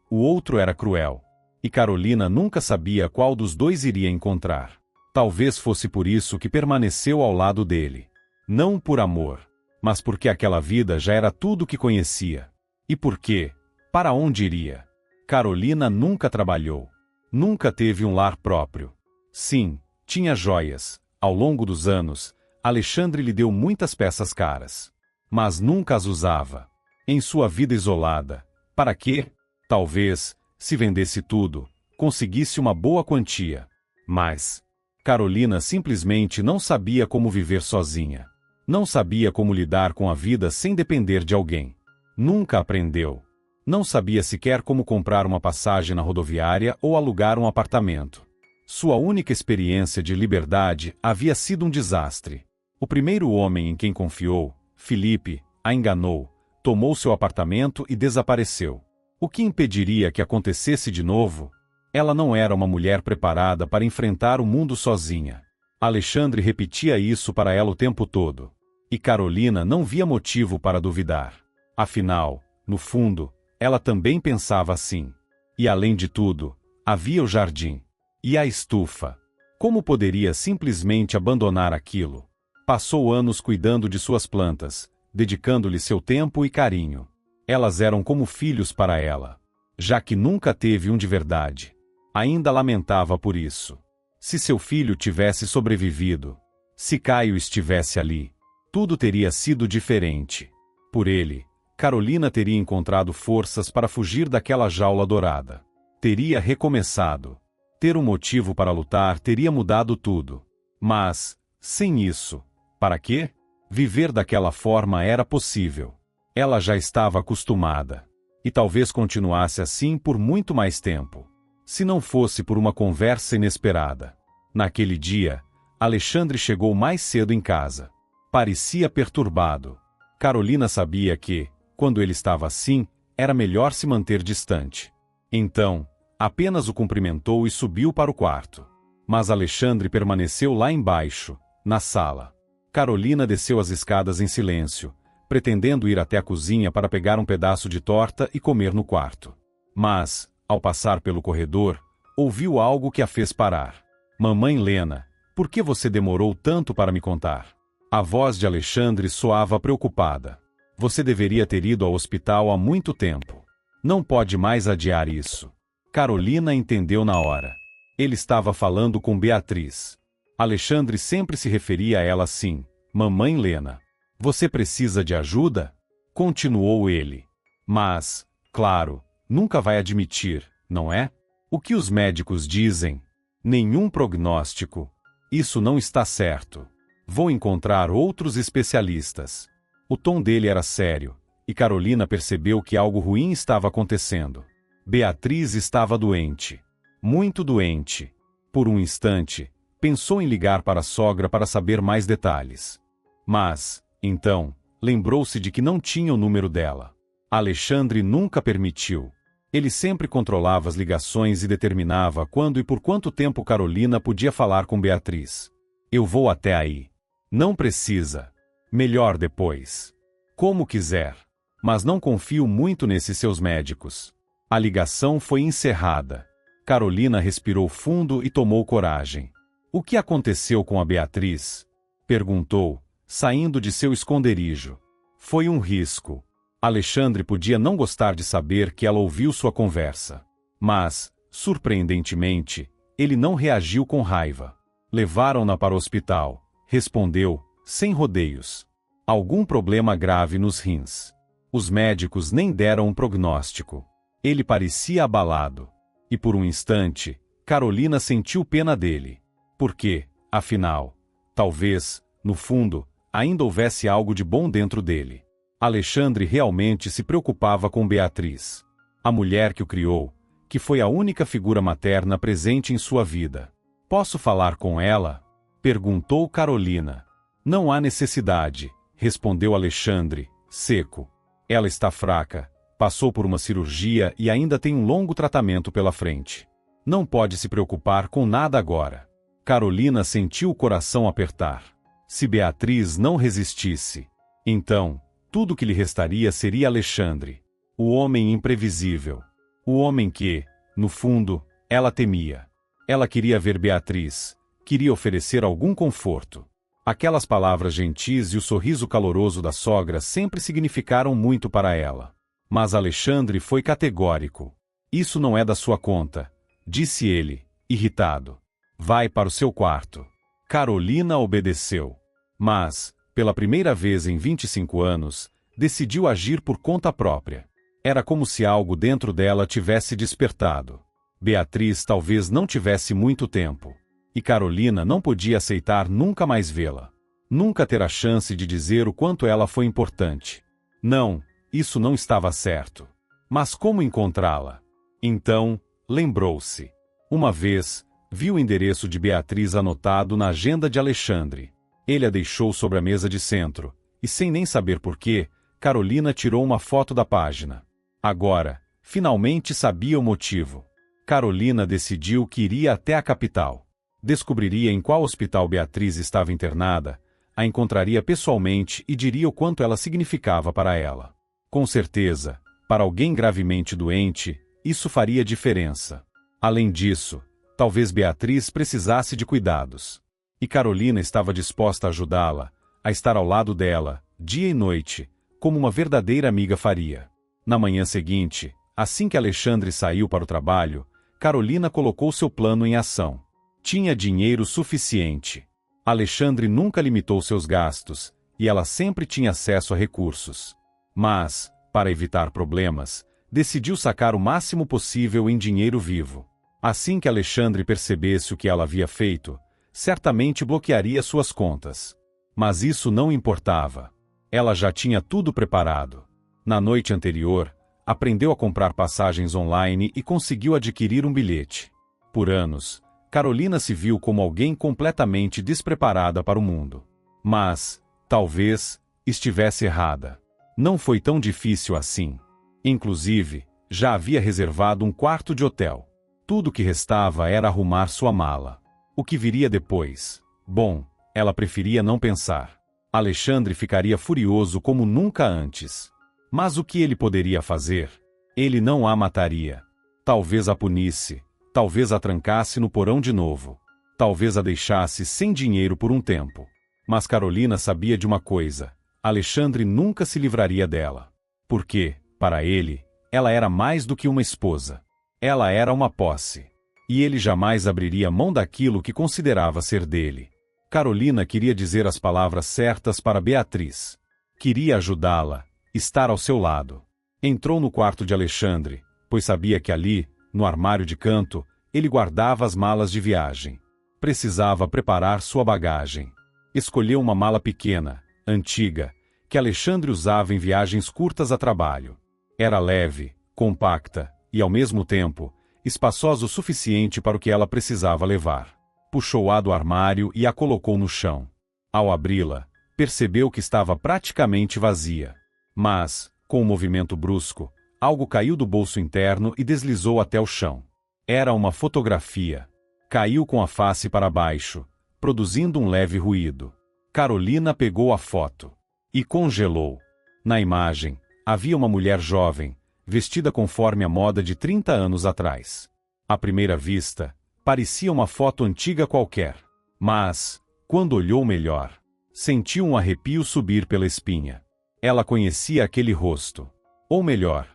outro era cruel. E Carolina nunca sabia qual dos dois iria encontrar. Talvez fosse por isso que permaneceu ao lado dele. Não por amor, mas porque aquela vida já era tudo o que conhecia. E por quê? Para onde iria? Carolina nunca trabalhou. Nunca teve um lar próprio. Sim, tinha joias. Ao longo dos anos, Alexandre lhe deu muitas peças caras. Mas nunca as usava. Em sua vida isolada. Para quê? Talvez, se vendesse tudo, conseguisse uma boa quantia. Mas Carolina simplesmente não sabia como viver sozinha. Não sabia como lidar com a vida sem depender de alguém. Nunca aprendeu. Não sabia sequer como comprar uma passagem na rodoviária ou alugar um apartamento. Sua única experiência de liberdade havia sido um desastre. O primeiro homem em quem confiou, Felipe, a enganou, tomou seu apartamento e desapareceu. O que impediria que acontecesse de novo? Ela não era uma mulher preparada para enfrentar o mundo sozinha. Alexandre repetia isso para ela o tempo todo. E Carolina não via motivo para duvidar. Afinal, no fundo, ela também pensava assim. E além de tudo, havia o jardim. E a estufa. Como poderia simplesmente abandonar aquilo? Passou anos cuidando de suas plantas, dedicando-lhe seu tempo e carinho. Elas eram como filhos para ela, já que nunca teve um de verdade. Ainda lamentava por isso. Se seu filho tivesse sobrevivido, se Caio estivesse ali, tudo teria sido diferente. Por ele, Carolina teria encontrado forças para fugir daquela jaula dourada. Teria recomeçado. Ter um motivo para lutar teria mudado tudo. Mas, sem isso, para quê? Viver daquela forma era possível. Ela já estava acostumada. E talvez continuasse assim por muito mais tempo. Se não fosse por uma conversa inesperada. Naquele dia, Alexandre chegou mais cedo em casa. Parecia perturbado. Carolina sabia que, quando ele estava assim, era melhor se manter distante. Então, apenas o cumprimentou e subiu para o quarto. Mas Alexandre permaneceu lá embaixo, na sala. Carolina desceu as escadas em silêncio, pretendendo ir até a cozinha para pegar um pedaço de torta e comer no quarto. Mas, ao passar pelo corredor, ouviu algo que a fez parar. Mamãe Lena, por que você demorou tanto para me contar? A voz de Alexandre soava preocupada. Você deveria ter ido ao hospital há muito tempo. Não pode mais adiar isso. Carolina entendeu na hora. Ele estava falando com Beatriz. Alexandre sempre se referia a ela assim, Mamãe Lena. Você precisa de ajuda? Continuou ele. Mas, claro, nunca vai admitir, não é? O que os médicos dizem? Nenhum prognóstico. Isso não está certo. Vou encontrar outros especialistas. O tom dele era sério, e Carolina percebeu que algo ruim estava acontecendo. Beatriz estava doente. Muito doente. Por um instante, pensou em ligar para a sogra para saber mais detalhes. Mas, então, lembrou-se de que não tinha o número dela. Alexandre nunca permitiu. Ele sempre controlava as ligações e determinava quando e por quanto tempo Carolina podia falar com Beatriz. Eu vou até aí. Não precisa. Melhor depois. Como quiser. Mas não confio muito nesses seus médicos. A ligação foi encerrada. Carolina respirou fundo e tomou coragem. O que aconteceu com a Beatriz? Perguntou, saindo de seu esconderijo. Foi um risco. Alexandre podia não gostar de saber que ela ouviu sua conversa. Mas, surpreendentemente, ele não reagiu com raiva. Levaram-na para o hospital. Respondeu, sem rodeios. Algum problema grave nos rins. Os médicos nem deram um prognóstico. Ele parecia abalado. E por um instante, Carolina sentiu pena dele. Porque, afinal, talvez, no fundo, ainda houvesse algo de bom dentro dele. Alexandre realmente se preocupava com Beatriz. A mulher que o criou, que foi a única figura materna presente em sua vida. Posso falar com ela? Perguntou Carolina. Não há necessidade, respondeu Alexandre, seco. Ela está fraca, passou por uma cirurgia e ainda tem um longo tratamento pela frente. Não pode se preocupar com nada agora. Carolina sentiu o coração apertar. Se Beatriz não resistisse, então, tudo que lhe restaria seria Alexandre. O homem imprevisível. O homem que, no fundo, ela temia. Ela queria ver Beatriz, queria oferecer algum conforto. Aquelas palavras gentis e o sorriso caloroso da sogra sempre significaram muito para ela. Mas Alexandre foi categórico. Isso não é da sua conta, disse ele, irritado. Vai para o seu quarto. Carolina obedeceu. Mas, pela primeira vez em 25 anos, decidiu agir por conta própria. Era como se algo dentro dela tivesse despertado. Beatriz talvez não tivesse muito tempo. E Carolina não podia aceitar nunca mais vê-la. Nunca ter a chance de dizer o quanto ela foi importante. Não, isso não estava certo. Mas como encontrá-la? Então, lembrou-se. Uma vez, viu o endereço de Beatriz anotado na agenda de Alexandre. Ele a deixou sobre a mesa de centro, e sem nem saber porquê, Carolina tirou uma foto da página. Agora, finalmente sabia o motivo. Carolina decidiu que iria até a capital. Descobriria em qual hospital Beatriz estava internada, a encontraria pessoalmente e diria o quanto ela significava para ela. Com certeza, para alguém gravemente doente, isso faria diferença. Além disso, talvez Beatriz precisasse de cuidados. E Carolina estava disposta a ajudá-la, a estar ao lado dela, dia e noite, como uma verdadeira amiga faria. Na manhã seguinte, assim que Alexandre saiu para o trabalho, Carolina colocou seu plano em ação. Tinha dinheiro suficiente. Alexandre nunca limitou seus gastos, e ela sempre tinha acesso a recursos. Mas, para evitar problemas, decidiu sacar o máximo possível em dinheiro vivo. Assim que Alexandre percebesse o que ela havia feito, certamente bloquearia suas contas. Mas isso não importava. Ela já tinha tudo preparado. Na noite anterior, aprendeu a comprar passagens online e conseguiu adquirir um bilhete. Por anos, Carolina se viu como alguém completamente despreparada para o mundo. Mas, talvez, estivesse errada. Não foi tão difícil assim. Inclusive, já havia reservado um quarto de hotel. Tudo o que restava era arrumar sua mala. O que viria depois? Bom, ela preferia não pensar. Alexandre ficaria furioso como nunca antes. Mas o que ele poderia fazer? Ele não a mataria. Talvez a punisse, talvez a trancasse no porão de novo. Talvez a deixasse sem dinheiro por um tempo. Mas Carolina sabia de uma coisa: Alexandre nunca se livraria dela. Porque, para ele, ela era mais do que uma esposa. Ela era uma posse. E ele jamais abriria mão daquilo que considerava ser dele. Carolina queria dizer as palavras certas para Beatriz. Queria ajudá-la, estar ao seu lado. Entrou no quarto de Alexandre, pois sabia que ali, no armário de canto, ele guardava as malas de viagem. Precisava preparar sua bagagem. Escolheu uma mala pequena, antiga, que Alexandre usava em viagens curtas a trabalho. Era leve, compacta e, ao mesmo tempo, espaçosa o suficiente para o que ela precisava levar. Puxou-a do armário e a colocou no chão. Ao abri-la, percebeu que estava praticamente vazia. Mas, com um movimento brusco, algo caiu do bolso interno e deslizou até o chão. Era uma fotografia. Caiu com a face para baixo, produzindo um leve ruído. Carolina pegou a foto e congelou. Na imagem, havia uma mulher jovem, vestida conforme a moda de 30 anos atrás. À primeira vista, parecia uma foto antiga qualquer. Mas, quando olhou melhor, sentiu um arrepio subir pela espinha. Ela conhecia aquele rosto. Ou melhor,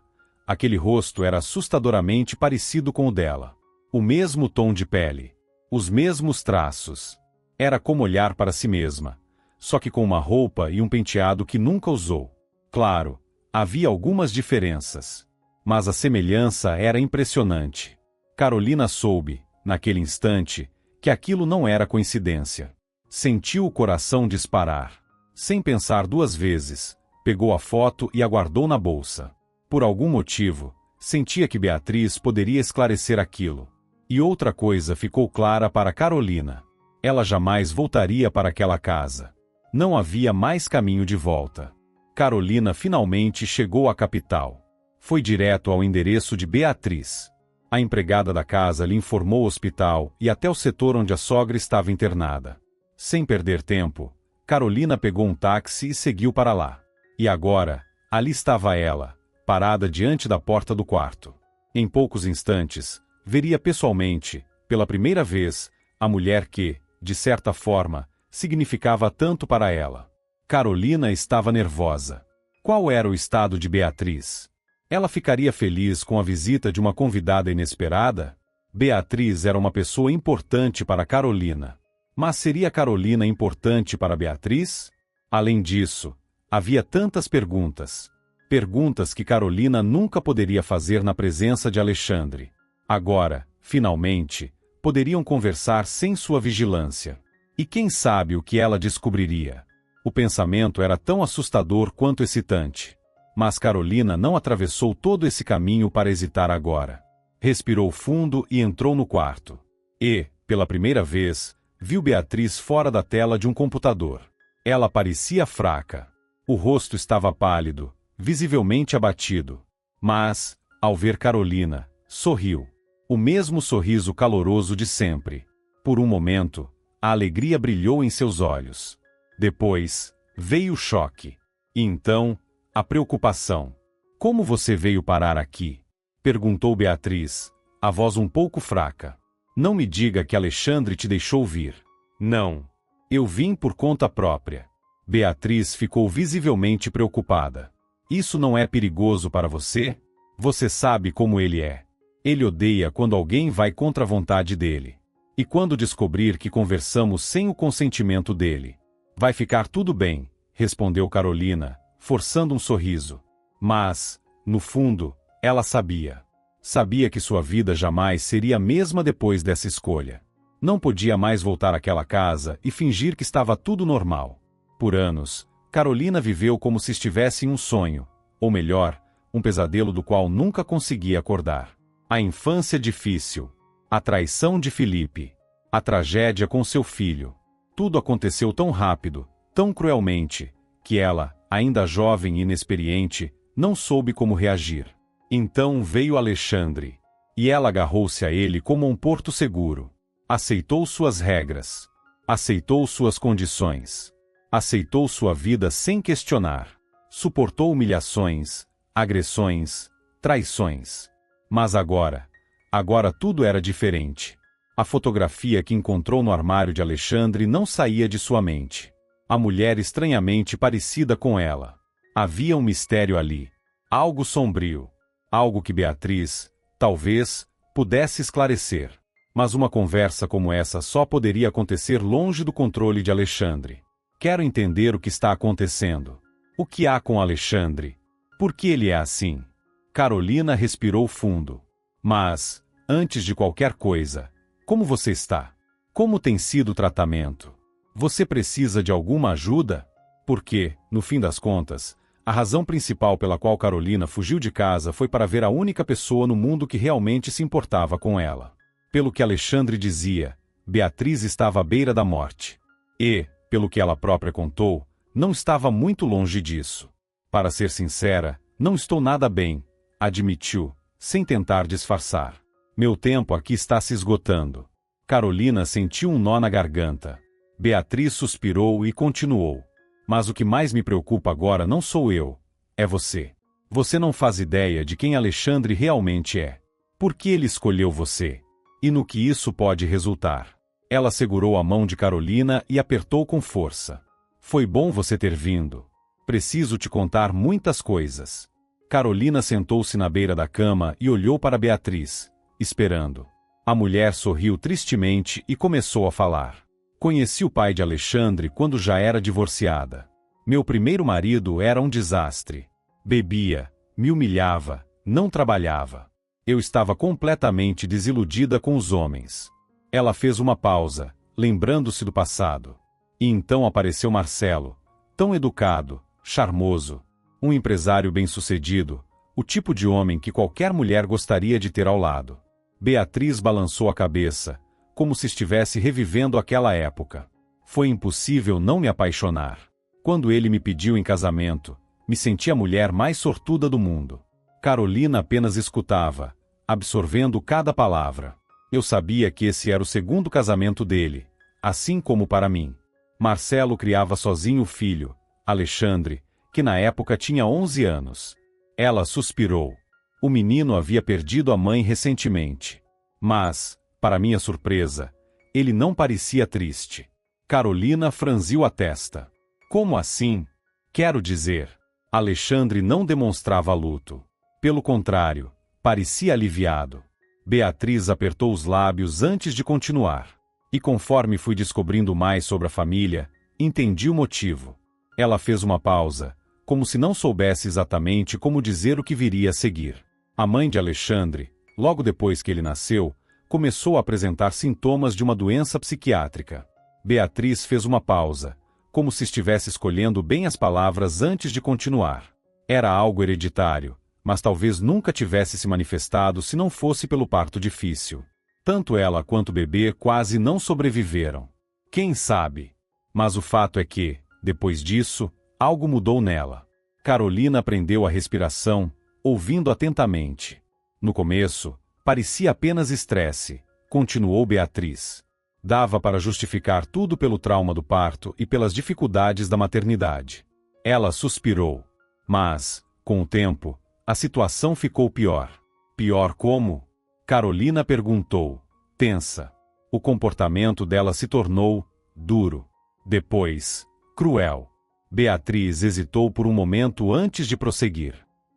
aquele rosto era assustadoramente parecido com o dela. O mesmo tom de pele. Os mesmos traços. Era como olhar para si mesma, só que com uma roupa e um penteado que nunca usou. Claro, havia algumas diferenças, mas a semelhança era impressionante. Carolina soube, naquele instante, que aquilo não era coincidência. Sentiu o coração disparar. Sem pensar duas vezes, pegou a foto e a guardou na bolsa. Por algum motivo, sentia que Beatriz poderia esclarecer aquilo. E outra coisa ficou clara para Carolina. Ela jamais voltaria para aquela casa. Não havia mais caminho de volta. Carolina finalmente chegou à capital. Foi direto ao endereço de Beatriz. A empregada da casa lhe informou o hospital e até o setor onde a sogra estava internada. Sem perder tempo, Carolina pegou um táxi e seguiu para lá. E agora, ali estava ela, parada diante da porta do quarto. Em poucos instantes, veria pessoalmente, pela primeira vez, a mulher que, de certa forma, significava tanto para ela. Carolina estava nervosa. Qual era o estado de Beatriz? Ela ficaria feliz com a visita de uma convidada inesperada? Beatriz era uma pessoa importante para Carolina. Mas seria Carolina importante para Beatriz? Além disso, havia tantas perguntas. Perguntas que Carolina nunca poderia fazer na presença de Alexandre. Agora, finalmente, poderiam conversar sem sua vigilância. E quem sabe o que ela descobriria? O pensamento era tão assustador quanto excitante. Mas Carolina não atravessou todo esse caminho para hesitar agora. Respirou fundo e entrou no quarto. E, pela primeira vez, viu Beatriz fora da tela de um computador. Ela parecia fraca. O rosto estava pálido, visivelmente abatido. Mas, ao ver Carolina, sorriu. O mesmo sorriso caloroso de sempre. Por um momento, a alegria brilhou em seus olhos. Depois, veio o choque. E então, a preocupação. Como você veio parar aqui? Perguntou Beatriz, a voz um pouco fraca. Não me diga que Alexandre te deixou vir. Não. Eu vim por conta própria. Beatriz ficou visivelmente preocupada. Isso não é perigoso para você? Você sabe como ele é. Ele odeia quando alguém vai contra a vontade dele. E quando descobrir que conversamos sem o consentimento dele? Vai ficar tudo bem, respondeu Carolina, forçando um sorriso. Mas, no fundo, ela sabia. Sabia que sua vida jamais seria a mesma depois dessa escolha. Não podia mais voltar àquela casa e fingir que estava tudo normal. Por anos, Carolina viveu como se estivesse em um sonho, ou melhor, um pesadelo do qual nunca conseguia acordar. A infância difícil, a traição de Felipe, a tragédia com seu filho. Tudo aconteceu tão rápido, tão cruelmente, que ela, ainda jovem e inexperiente, não soube como reagir. Então veio Alexandre, e ela agarrou-se a ele como um porto seguro. Aceitou suas regras. Aceitou suas condições. Aceitou sua vida sem questionar. Suportou humilhações, agressões, traições. Mas agora tudo era diferente. A fotografia que encontrou no armário de Alexandre não saía de sua mente. A mulher estranhamente parecida com ela. Havia um mistério ali. Algo sombrio. Algo que Beatriz, talvez, pudesse esclarecer. Mas uma conversa como essa só poderia acontecer longe do controle de Alexandre. Quero entender o que está acontecendo. O que há com Alexandre? Por que ele é assim? Carolina respirou fundo. Mas, antes de qualquer coisa, como você está? Como tem sido o tratamento? Você precisa de alguma ajuda? Porque, no fim das contas, a razão principal pela qual Carolina fugiu de casa foi para ver a única pessoa no mundo que realmente se importava com ela. Pelo que Alexandre dizia, Beatriz estava à beira da morte. E, pelo que ela própria contou, não estava muito longe disso. Para ser sincera, não estou nada bem, admitiu, sem tentar disfarçar. Meu tempo aqui está se esgotando. Carolina sentiu um nó na garganta. Beatriz suspirou e continuou. Mas o que mais me preocupa agora não sou eu, é você. Você não faz ideia de quem Alexandre realmente é. Por que ele escolheu você? E no que isso pode resultar? Ela segurou a mão de Carolina e apertou com força. Foi bom você ter vindo. Preciso te contar muitas coisas. Carolina sentou-se na beira da cama e olhou para Beatriz, esperando. A mulher sorriu tristemente e começou a falar. Conheci o pai de Alexandre quando já era divorciada. Meu primeiro marido era um desastre. Bebia, me humilhava, não trabalhava. Eu estava completamente desiludida com os homens. Ela fez uma pausa, lembrando-se do passado. E então apareceu Marcelo, tão educado, charmoso, um empresário bem-sucedido, o tipo de homem que qualquer mulher gostaria de ter ao lado. Beatriz balançou a cabeça, como se estivesse revivendo aquela época. Foi impossível não me apaixonar. Quando ele me pediu em casamento, me senti a mulher mais sortuda do mundo. Carolina apenas escutava, absorvendo cada palavra. Eu sabia que esse era o segundo casamento dele, assim como para mim. Marcelo criava sozinho o filho, Alexandre, que na época tinha 11 anos. Ela suspirou. O menino havia perdido a mãe recentemente. Mas, para minha surpresa, ele não parecia triste. Carolina franziu a testa. Como assim? Quero dizer, Alexandre não demonstrava luto. Pelo contrário, parecia aliviado. Beatriz apertou os lábios antes de continuar. E conforme fui descobrindo mais sobre a família, entendi o motivo. Ela fez uma pausa, como se não soubesse exatamente como dizer o que viria a seguir. A mãe de Alexandre, logo depois que ele nasceu, começou a apresentar sintomas de uma doença psiquiátrica. Beatriz fez uma pausa, como se estivesse escolhendo bem as palavras antes de continuar. Era algo hereditário, mas talvez nunca tivesse se manifestado se não fosse pelo parto difícil. Tanto ela quanto o bebê quase não sobreviveram. Quem sabe? Mas o fato é que, depois disso, algo mudou nela. Carolina aprendeu a respiração, ouvindo atentamente. No começo, parecia apenas estresse, continuou Beatriz. Dava para justificar tudo pelo trauma do parto e pelas dificuldades da maternidade. Ela suspirou. Mas, com o tempo, a situação ficou pior. Pior como? Carolina perguntou, tensa. O comportamento dela se tornou duro. Depois, cruel. Beatriz hesitou por um momento antes de prosseguir.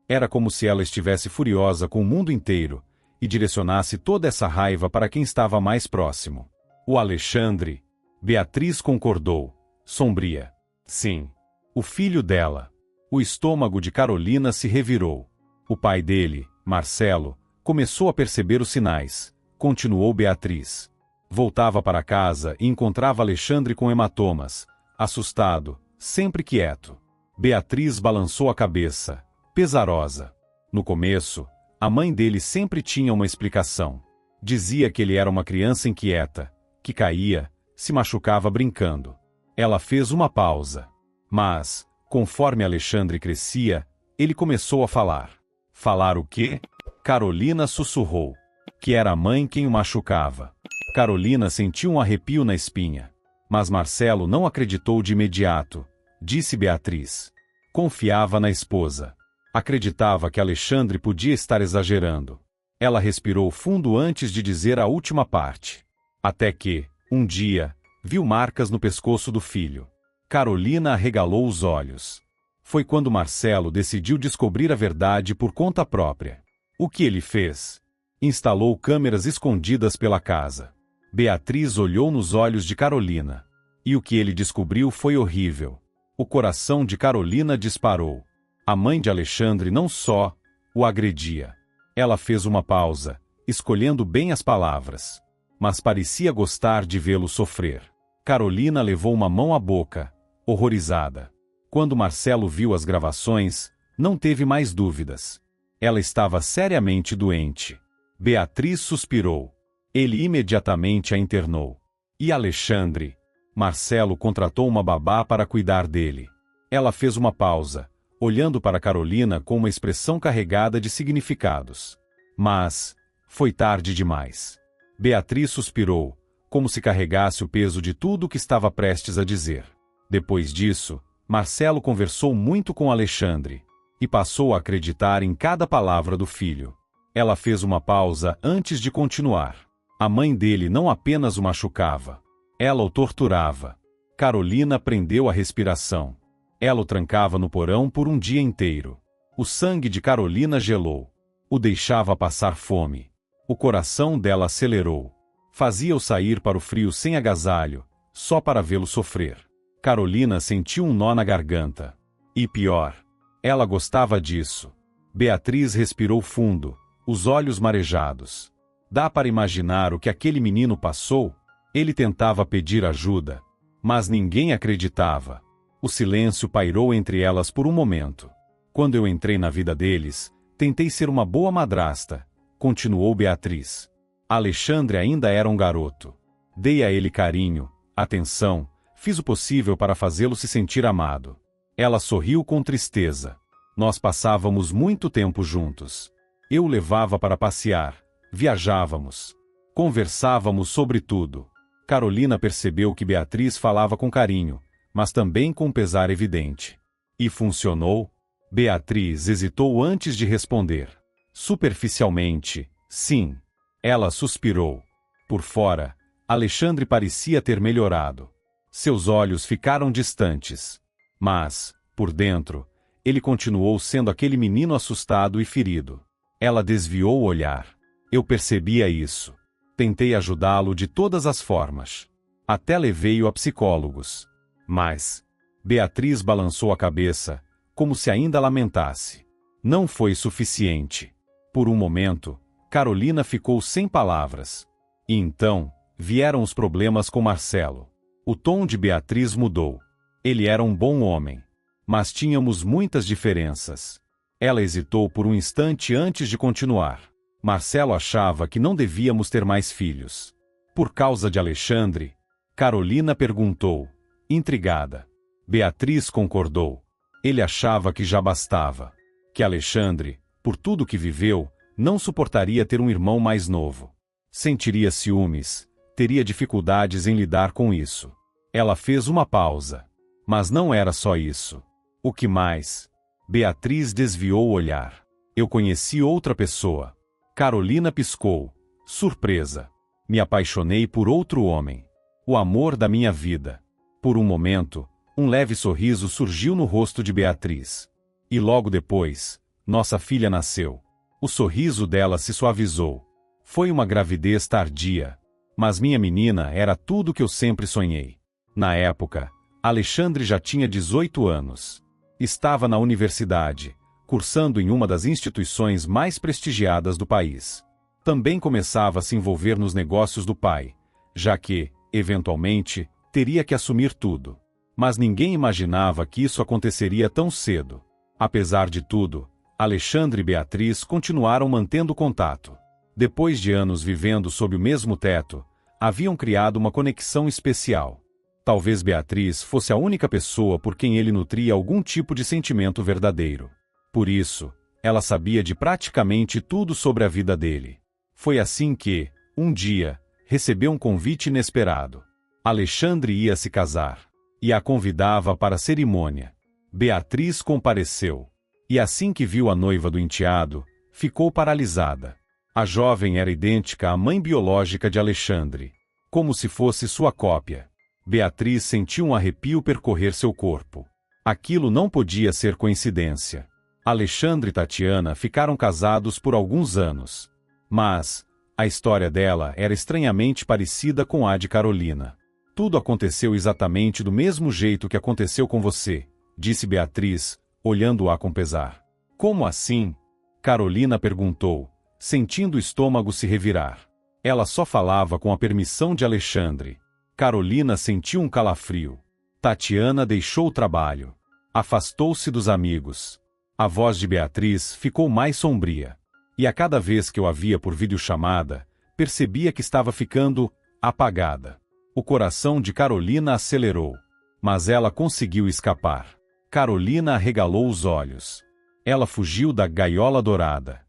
Era como se ela estivesse furiosa com o mundo inteiro e direcionasse toda essa raiva para quem estava mais próximo. O Alexandre. Beatriz concordou, sombria. Sim. O filho dela. O estômago de Carolina se revirou. O pai dele, Marcelo, começou a perceber os sinais, continuou Beatriz. Voltava para casa e encontrava Alexandre com hematomas, assustado, sempre quieto. Beatriz balançou a cabeça, pesarosa. No começo, a mãe dele sempre tinha uma explicação. Dizia que ele era uma criança inquieta, que caía, se machucava brincando. Ela fez uma pausa. Mas, conforme Alexandre crescia, ele começou a falar. Falar o quê? Carolina sussurrou. Que era a mãe quem o machucava. Carolina sentiu um arrepio na espinha. Mas Marcelo não acreditou de imediato, disse Beatriz. Confiava na esposa. Acreditava que Alexandre podia estar exagerando. Ela respirou fundo antes de dizer a última parte. Até que, um dia, viu marcas no pescoço do filho. Carolina arregalou os olhos. Foi quando Marcelo decidiu descobrir a verdade por conta própria. O que ele fez? Instalou câmeras escondidas pela casa. Beatriz olhou nos olhos de Carolina. E o que ele descobriu foi horrível. O coração de Carolina disparou. A mãe de Alexandre não só o agredia. Ela fez uma pausa, escolhendo bem as palavras. Mas parecia gostar de vê-lo sofrer. Carolina levou uma mão à boca, horrorizada. Quando Marcelo viu as gravações, não teve mais dúvidas. Ela estava seriamente doente. Beatriz suspirou. Ele imediatamente a internou. E Alexandre? Marcelo contratou uma babá para cuidar dele. Ela fez uma pausa, olhando para Carolina com uma expressão carregada de significados. Mas foi tarde demais. Beatriz suspirou, como se carregasse o peso de tudo o que estava prestes a dizer. Depois disso, Marcelo conversou muito com Alexandre e passou a acreditar em cada palavra do filho. Ela fez uma pausa antes de continuar. A mãe dele não apenas o machucava, ela o torturava. Carolina prendeu a respiração. Ela o trancava no porão por um dia inteiro. O sangue de Carolina gelou. O deixava passar fome. O coração dela acelerou. Fazia-o sair para o frio sem agasalho, só para vê-lo sofrer. Carolina sentiu um nó na garganta. E pior, ela gostava disso. Beatriz respirou fundo, os olhos marejados. Dá para imaginar o que aquele menino passou? Ele tentava pedir ajuda, mas ninguém acreditava. O silêncio pairou entre elas por um momento. Quando eu entrei na vida deles, tentei ser uma boa madrasta, continuou Beatriz. Alexandre ainda era um garoto. Dei a ele carinho, atenção, fiz o possível para fazê-lo se sentir amado. Ela sorriu com tristeza. Nós passávamos muito tempo juntos. Eu o levava para passear, viajávamos, conversávamos sobre tudo. Carolina percebeu que Beatriz falava com carinho, mas também com pesar evidente. E funcionou? Beatriz hesitou antes de responder. Superficialmente, sim. Ela suspirou. Por fora, Alexandre parecia ter melhorado. Seus olhos ficaram distantes. Mas, por dentro, ele continuou sendo aquele menino assustado e ferido. Ela desviou o olhar. Eu percebia isso. Tentei ajudá-lo de todas as formas. Até levei-o a psicólogos. Mas Beatriz balançou a cabeça, como se ainda lamentasse. Não foi suficiente. Por um momento, Carolina ficou sem palavras. E então, vieram os problemas com Marcelo. O tom de Beatriz mudou. Ele era um bom homem. Mas tínhamos muitas diferenças. Ela hesitou por um instante antes de continuar. Marcelo achava que não devíamos ter mais filhos. Por causa de Alexandre? Carolina perguntou, intrigada. Beatriz concordou. Ele achava que já bastava. Que Alexandre, por tudo que viveu, não suportaria ter um irmão mais novo. Sentiria ciúmes, teria dificuldades em lidar com isso. Ela fez uma pausa. Mas não era só isso. O que mais? Beatriz desviou o olhar. Eu conheci outra pessoa. Carolina piscou, surpresa. Me apaixonei por outro homem. O amor da minha vida. Por um momento, um leve sorriso surgiu no rosto de Beatriz. E logo depois, nossa filha nasceu. O sorriso dela se suavizou. Foi uma gravidez tardia. Mas minha menina era tudo o que eu sempre sonhei. Na época, Alexandre já tinha 18 anos. Estava na universidade, cursando em uma das instituições mais prestigiadas do país. Também começava a se envolver nos negócios do pai, já que, eventualmente, teria que assumir tudo. Mas ninguém imaginava que isso aconteceria tão cedo. Apesar de tudo, Alexandre e Beatriz continuaram mantendo contato. Depois de anos vivendo sob o mesmo teto, haviam criado uma conexão especial. Talvez Beatriz fosse a única pessoa por quem ele nutria algum tipo de sentimento verdadeiro. Por isso, ela sabia de praticamente tudo sobre a vida dele. Foi assim que, um dia, recebeu um convite inesperado. Alexandre ia se casar e a convidava para a cerimônia. Beatriz compareceu. E assim que viu a noiva do enteado, ficou paralisada. A jovem era idêntica à mãe biológica de Alexandre, como se fosse sua cópia. Beatriz sentiu um arrepio percorrer seu corpo. Aquilo não podia ser coincidência. Alexandre e Tatiana ficaram casados por alguns anos. Mas a história dela era estranhamente parecida com a de Carolina. Tudo aconteceu exatamente do mesmo jeito que aconteceu com você, disse Beatriz, olhando-a com pesar. Como assim? Carolina perguntou, sentindo o estômago se revirar. Ela só falava com a permissão de Alexandre. Carolina sentiu um calafrio. Tatiana deixou o trabalho. Afastou-se dos amigos. A voz de Beatriz ficou mais sombria. E a cada vez que eu a via por videochamada, percebia que estava ficando apagada. O coração de Carolina acelerou. Mas ela conseguiu escapar. Carolina arregalou os olhos. Ela fugiu da gaiola dourada.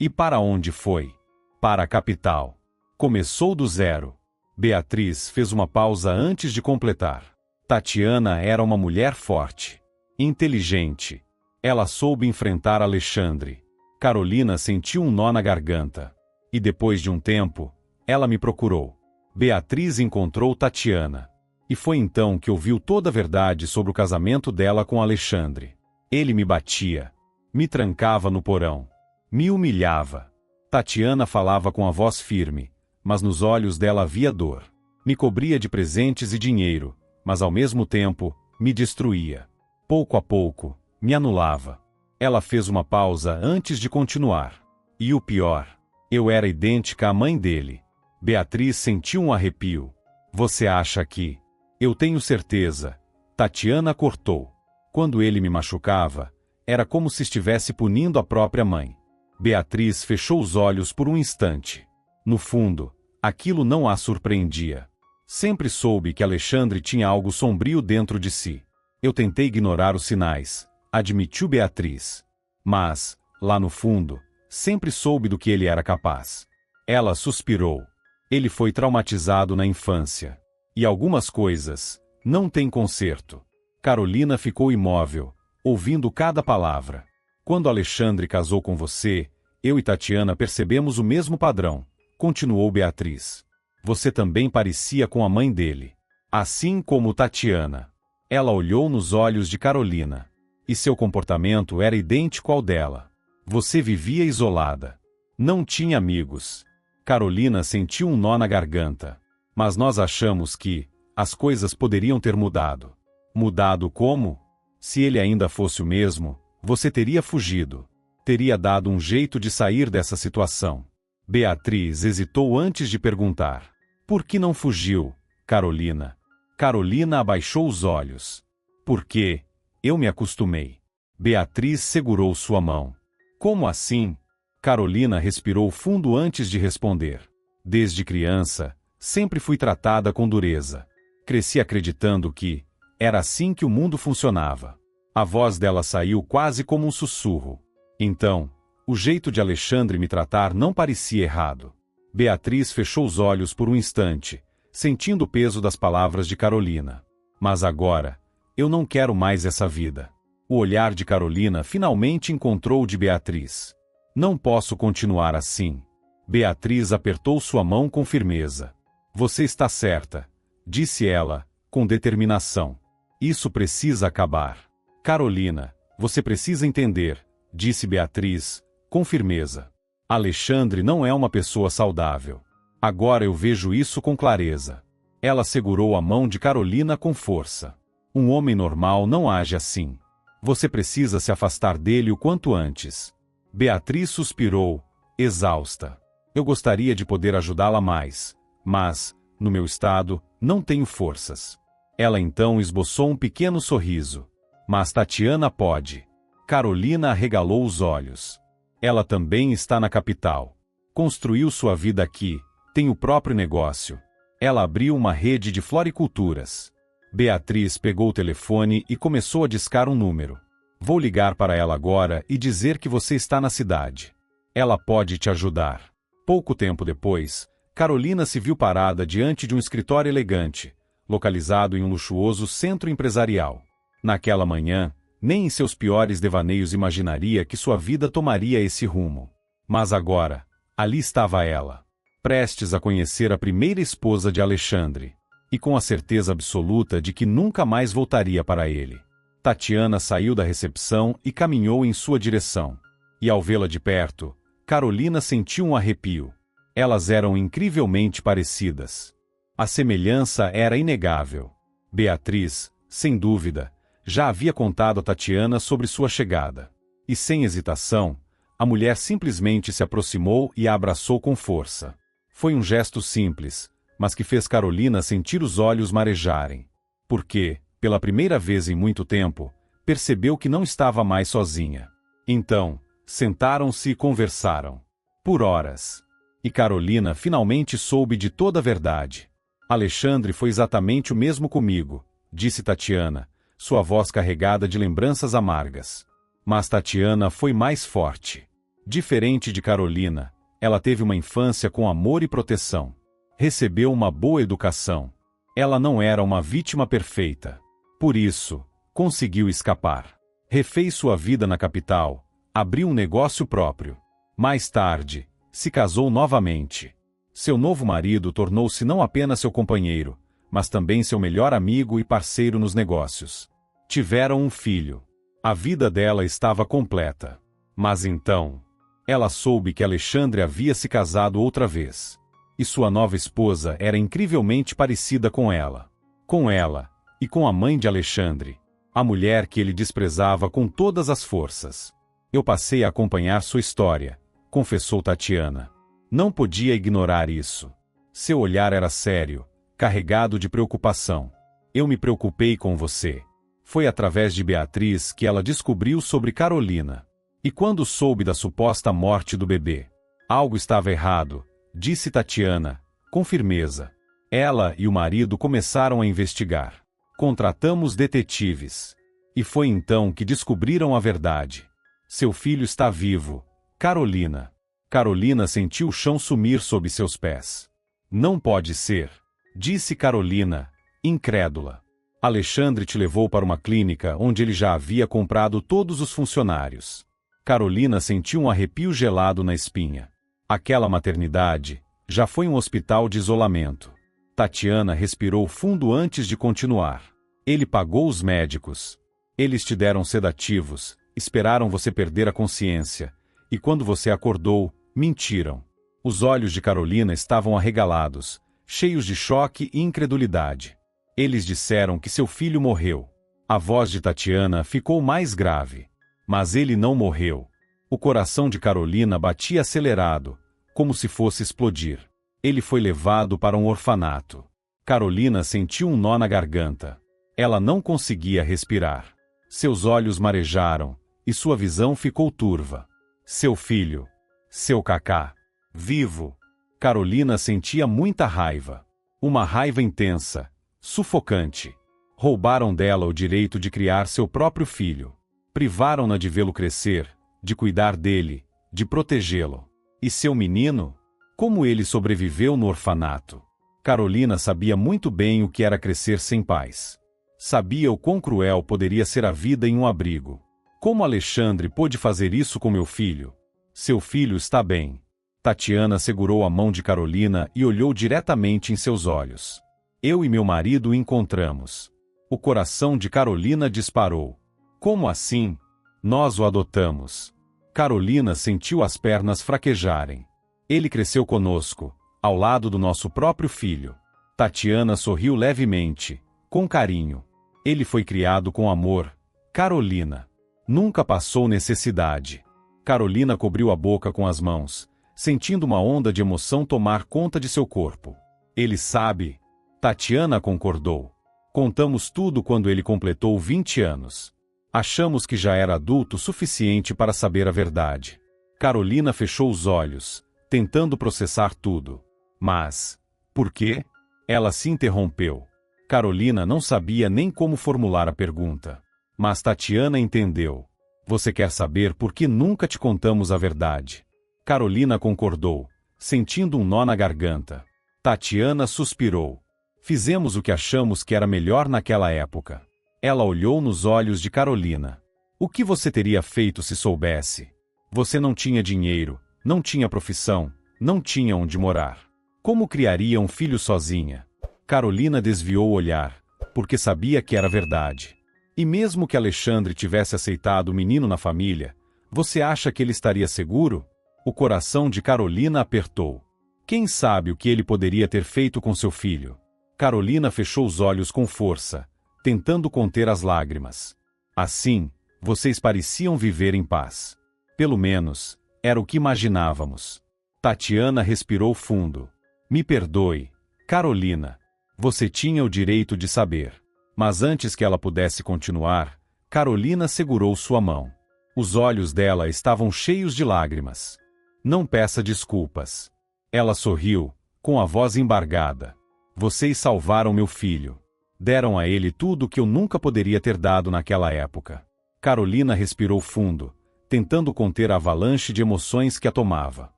E para onde foi? Para a capital. Começou do zero. Beatriz fez uma pausa antes de completar. Tatiana era uma mulher forte, inteligente. Ela soube enfrentar Alexandre. Carolina sentiu um nó na garganta. E depois de um tempo, ela me procurou. Beatriz encontrou Tatiana. E foi então que ouviu toda a verdade sobre o casamento dela com Alexandre. Ele me batia. Me trancava no porão. Me humilhava. Tatiana falava com a voz firme, mas nos olhos dela havia dor. Me cobria de presentes e dinheiro, mas ao mesmo tempo, me destruía. Pouco a pouco, me anulava. Ela fez uma pausa antes de continuar. E o pior, eu era idêntica à mãe dele. Beatriz sentiu um arrepio. Você acha que... Eu tenho certeza. Tatiana cortou. Quando ele me machucava, era como se estivesse punindo a própria mãe. Beatriz fechou os olhos por um instante. No fundo, aquilo não a surpreendia. Sempre soube que Alexandre tinha algo sombrio dentro de si. Eu tentei ignorar os sinais, admitiu Beatriz. Mas, lá no fundo, sempre soube do que ele era capaz. Ela suspirou. Ele foi traumatizado na infância. E algumas coisas não têm conserto. Carolina ficou imóvel, ouvindo cada palavra. Quando Alexandre casou com você, eu e Tatiana percebemos o mesmo padrão, continuou Beatriz. Você também parecia com a mãe dele. Assim como Tatiana. Ela olhou nos olhos de Carolina. E seu comportamento era idêntico ao dela. Você vivia isolada. Não tinha amigos. Carolina sentiu um nó na garganta. Mas nós achamos que as coisas poderiam ter mudado. Mudado como? Se ele ainda fosse o mesmo, você teria fugido. Teria dado um jeito de sair dessa situação. Beatriz hesitou antes de perguntar. Por que não fugiu, Carolina? Carolina abaixou os olhos. Porque eu me acostumei. Beatriz segurou sua mão. Como assim? Carolina respirou fundo antes de responder. Desde criança, sempre fui tratada com dureza. Cresci acreditando que era assim que o mundo funcionava. A voz dela saiu quase como um sussurro. Então, o jeito de Alexandre me tratar não parecia errado. Beatriz fechou os olhos por um instante, sentindo o peso das palavras de Carolina. Mas agora, eu não quero mais essa vida. O olhar de Carolina finalmente encontrou o de Beatriz. Não posso continuar assim. Beatriz apertou sua mão com firmeza. Você está certa, disse ela, com determinação. Isso precisa acabar. Carolina, você precisa entender, disse Beatriz, com firmeza. Alexandre não é uma pessoa saudável. Agora eu vejo isso com clareza. Ela segurou a mão de Carolina com força. Um homem normal não age assim. Você precisa se afastar dele o quanto antes. Beatriz suspirou, exausta. Eu gostaria de poder ajudá-la mais, mas, no meu estado, não tenho forças. Ela então esboçou um pequeno sorriso. Mas Tatiana pode. Carolina arregalou os olhos. Ela também está na capital. Construiu sua vida aqui, tem o próprio negócio. Ela abriu uma rede de floriculturas. Beatriz pegou o telefone e começou a discar um número. Vou ligar para ela agora e dizer que você está na cidade. Ela pode te ajudar. Pouco tempo depois, Carolina se viu parada diante de um escritório elegante, localizado em um luxuoso centro empresarial. Naquela manhã, nem em seus piores devaneios imaginaria que sua vida tomaria esse rumo. Mas agora, ali estava ela, prestes a conhecer a primeira esposa de Alexandre, e com a certeza absoluta de que nunca mais voltaria para ele. Tatiana saiu da recepção e caminhou em sua direção. E ao vê-la de perto, Carolina sentiu um arrepio. Elas eram incrivelmente parecidas. A semelhança era inegável. Beatriz, sem dúvida, já havia contado a Tatiana sobre sua chegada. E sem hesitação, a mulher simplesmente se aproximou e a abraçou com força. Foi um gesto simples, mas que fez Carolina sentir os olhos marejarem. Porque, pela primeira vez em muito tempo, percebeu que não estava mais sozinha. Então, sentaram-se e conversaram. Por horas. E Carolina finalmente soube de toda a verdade. Alexandre foi exatamente o mesmo comigo, disse Tatiana, sua voz carregada de lembranças amargas. Mas Tatiana foi mais forte. Diferente de Carolina, ela teve uma infância com amor e proteção. Recebeu uma boa educação. Ela não era uma vítima perfeita. Por isso, conseguiu escapar. Refez sua vida na capital, abriu um negócio próprio. Mais tarde, se casou novamente. Seu novo marido tornou-se não apenas seu companheiro, mas também seu melhor amigo e parceiro nos negócios. Tiveram um filho. A vida dela estava completa. Mas então, ela soube que Alexandre havia se casado outra vez. E sua nova esposa era incrivelmente parecida com ela. Com ela, e com a mãe de Alexandre, a mulher que ele desprezava com todas as forças. Eu passei a acompanhar sua história, confessou Tatiana. Não podia ignorar isso. Seu olhar era sério, carregado de preocupação. Eu me preocupei com você. Foi através de Beatriz que ela descobriu sobre Carolina. E quando soube da suposta morte do bebê, algo estava errado, disse Tatiana, com firmeza. Ela e o marido começaram a investigar. Contratamos detetives. E foi então que descobriram a verdade. Seu filho está vivo, Carolina. Carolina sentiu o chão sumir sob seus pés. Não pode ser, disse Carolina, incrédula. Alexandre te levou para uma clínica onde ele já havia comprado todos os funcionários. Carolina sentiu um arrepio gelado na espinha. Aquela maternidade já foi um hospital de isolamento. Tatiana respirou fundo antes de continuar. Ele pagou os médicos. Eles te deram sedativos, esperaram você perder a consciência, e quando você acordou, mentiram. Os olhos de Carolina estavam arregalados, cheios de choque e incredulidade. Eles disseram que seu filho morreu. A voz de Tatiana ficou mais grave. Mas ele não morreu. O coração de Carolina batia acelerado, como se fosse explodir. Ele foi levado para um orfanato. Carolina sentiu um nó na garganta. Ela não conseguia respirar. Seus olhos marejaram, e sua visão ficou turva. Seu filho. Seu Cacá. Vivo. Carolina sentia muita raiva. Uma raiva intensa, sufocante. Roubaram dela o direito de criar seu próprio filho. Privaram-na de vê-lo crescer, de cuidar dele, de protegê-lo. E seu menino? Como ele sobreviveu no orfanato? Carolina sabia muito bem o que era crescer sem pais. Sabia o quão cruel poderia ser a vida em um abrigo. Como Alexandre pôde fazer isso com meu filho? Seu filho está bem. Tatiana segurou a mão de Carolina e olhou diretamente em seus olhos. Eu e meu marido o encontramos. O coração de Carolina disparou. Como assim? Nós o adotamos. Carolina sentiu as pernas fraquejarem. Ele cresceu conosco, ao lado do nosso próprio filho. Tatiana sorriu levemente, com carinho. Ele foi criado com amor. Carolina. Nunca passou necessidade. Carolina cobriu a boca com as mãos, sentindo uma onda de emoção tomar conta de seu corpo. Ele sabe. Tatiana concordou. Contamos tudo quando ele completou 20 anos. Achamos que já era adulto o suficiente para saber a verdade. Carolina fechou os olhos, tentando processar tudo. Mas, por quê? Ela se interrompeu. Carolina não sabia nem como formular a pergunta. Mas Tatiana entendeu. Você quer saber por que nunca te contamos a verdade? Carolina concordou, sentindo um nó na garganta. Tatiana suspirou. Fizemos o que achamos que era melhor naquela época. Ela olhou nos olhos de Carolina. O que você teria feito se soubesse? Você não tinha dinheiro, não tinha profissão, não tinha onde morar. Como criaria um filho sozinha? Carolina desviou o olhar, porque sabia que era verdade. E mesmo que Alexandre tivesse aceitado o menino na família, você acha que ele estaria seguro? O coração de Carolina apertou. Quem sabe o que ele poderia ter feito com seu filho? Carolina fechou os olhos com força, tentando conter as lágrimas. Assim, vocês pareciam viver em paz. Pelo menos, era o que imaginávamos. Tatiana respirou fundo. Me perdoe, Carolina. Você tinha o direito de saber. Mas antes que ela pudesse continuar, Carolina segurou sua mão. Os olhos dela estavam cheios de lágrimas. Não peça desculpas. Ela sorriu, com a voz embargada. Vocês salvaram meu filho. Deram a ele tudo o que eu nunca poderia ter dado naquela época. Carolina respirou fundo, tentando conter a avalanche de emoções que a tomava.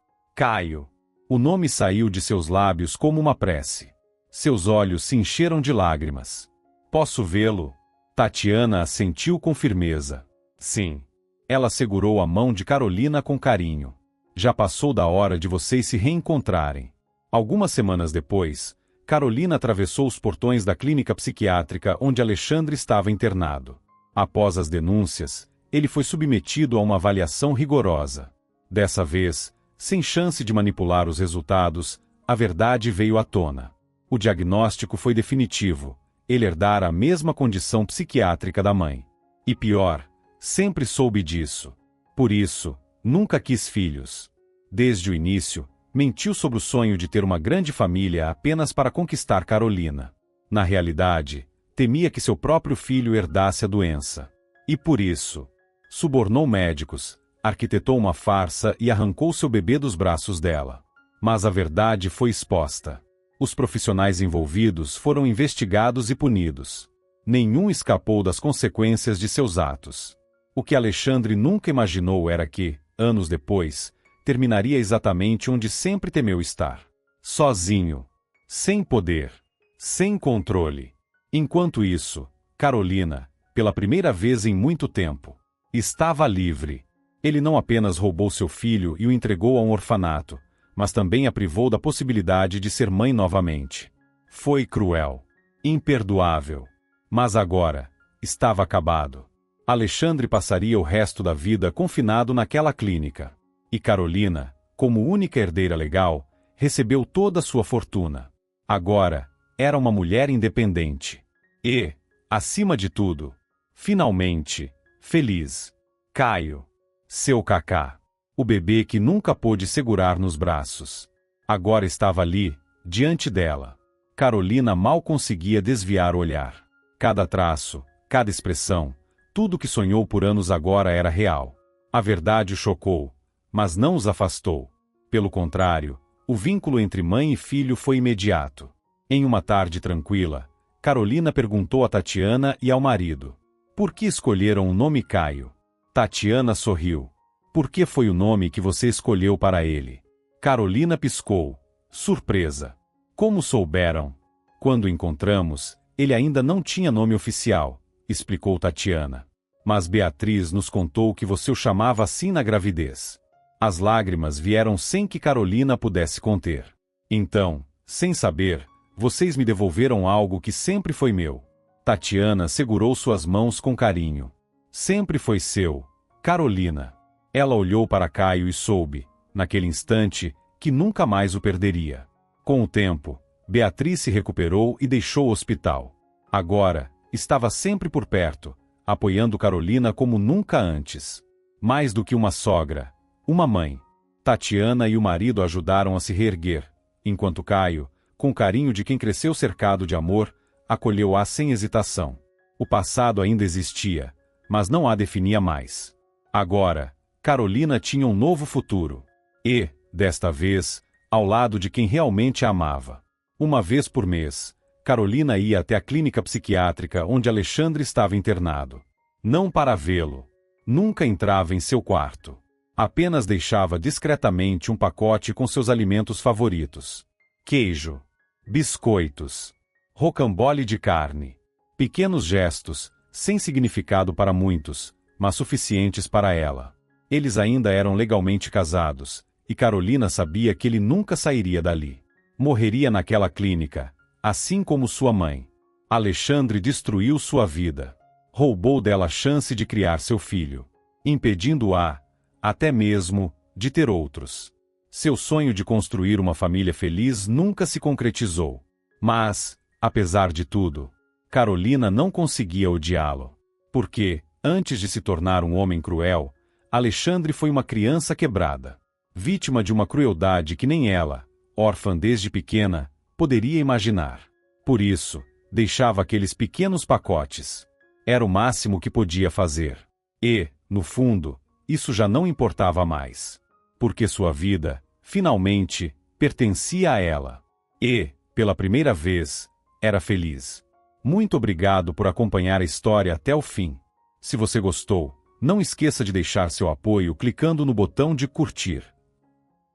Caio. O nome saiu de seus lábios como uma prece. Seus olhos se encheram de lágrimas. Posso vê-lo? Tatiana assentiu com firmeza. Sim. Ela segurou a mão de Carolina com carinho. Já passou da hora de vocês se reencontrarem. Algumas semanas depois, Carolina atravessou os portões da clínica psiquiátrica onde Alexandre estava internado. Após as denúncias, ele foi submetido a uma avaliação rigorosa. Dessa vez, sem chance de manipular os resultados, a verdade veio à tona. O diagnóstico foi definitivo. Ele herdara a mesma condição psiquiátrica da mãe. E pior, sempre soube disso. Por isso, nunca quis filhos. Desde o início, mentiu sobre o sonho de ter uma grande família apenas para conquistar Carolina. Na realidade, temia que seu próprio filho herdasse a doença. E por isso, subornou médicos, arquitetou uma farsa e arrancou seu bebê dos braços dela. Mas a verdade foi exposta. Os profissionais envolvidos foram investigados e punidos. Nenhum escapou das consequências de seus atos. O que Alexandre nunca imaginou era que, anos depois, terminaria exatamente onde sempre temeu estar. Sozinho. Sem poder. Sem controle. Enquanto isso, Carolina, pela primeira vez em muito tempo, estava livre. Ele não apenas roubou seu filho e o entregou a um orfanato, mas também a privou da possibilidade de ser mãe novamente. Foi cruel. Imperdoável. Mas agora, estava acabado. Alexandre passaria o resto da vida confinado naquela clínica. E Carolina, como única herdeira legal, recebeu toda a sua fortuna. Agora, era uma mulher independente. E, acima de tudo, finalmente, feliz. Caio. Seu Cacá. O bebê que nunca pôde segurar nos braços. Agora estava ali, diante dela. Carolina mal conseguia desviar o olhar. Cada traço, cada expressão, tudo que sonhou por anos agora era real. A verdade o chocou, mas não os afastou. Pelo contrário, o vínculo entre mãe e filho foi imediato. Em uma tarde tranquila, Carolina perguntou a Tatiana e ao marido: por que escolheram o nome Caio? Tatiana sorriu. Por que foi o nome que você escolheu para ele? Carolina piscou. Surpresa. Como souberam? Quando o encontramos, ele ainda não tinha nome oficial, explicou Tatiana. Mas Beatriz nos contou que você o chamava assim na gravidez. As lágrimas vieram sem que Carolina pudesse conter. Então, sem saber, vocês me devolveram algo que sempre foi meu. Tatiana segurou suas mãos com carinho. Sempre foi seu, Carolina. Ela olhou para Caio e soube, naquele instante, que nunca mais o perderia. Com o tempo, Beatriz se recuperou e deixou o hospital. Agora, estava sempre por perto, apoiando Carolina como nunca antes. Mais do que uma sogra, uma mãe. Tatiana e o marido ajudaram a se reerguer, enquanto Caio, com o carinho de quem cresceu cercado de amor, acolheu-a sem hesitação. O passado ainda existia, mas não a definia mais. Agora, Carolina tinha um novo futuro. E, desta vez, ao lado de quem realmente a amava. Uma vez por mês, Carolina ia até a clínica psiquiátrica onde Alexandre estava internado. Não para vê-lo. Nunca entrava em seu quarto. Apenas deixava discretamente um pacote com seus alimentos favoritos. Queijo, biscoitos, rocambole de carne. Pequenos gestos, sem significado para muitos, mas suficientes para ela. Eles ainda eram legalmente casados, e Carolina sabia que ele nunca sairia dali. Morreria naquela clínica, assim como sua mãe. Alexandre destruiu sua vida. Roubou dela a chance de criar seu filho, impedindo-a, até mesmo, de ter outros. Seu sonho de construir uma família feliz nunca se concretizou. Mas, apesar de tudo, Carolina não conseguia odiá-lo. Porque, antes de se tornar um homem cruel, Alexandre foi uma criança quebrada. Vítima de uma crueldade que nem ela, órfã desde pequena, poderia imaginar. Por isso, deixava aqueles pequenos pacotes. Era o máximo que podia fazer. E, no fundo, isso já não importava mais. Porque sua vida, finalmente, pertencia a ela. E, pela primeira vez, era feliz. Muito obrigado por acompanhar a história até o fim. Se você gostou, não esqueça de deixar seu apoio clicando no botão de curtir.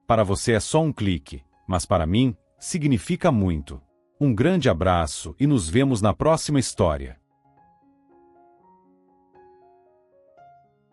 Para você é só um clique, mas para mim, significa muito. Um grande abraço e nos vemos na próxima história.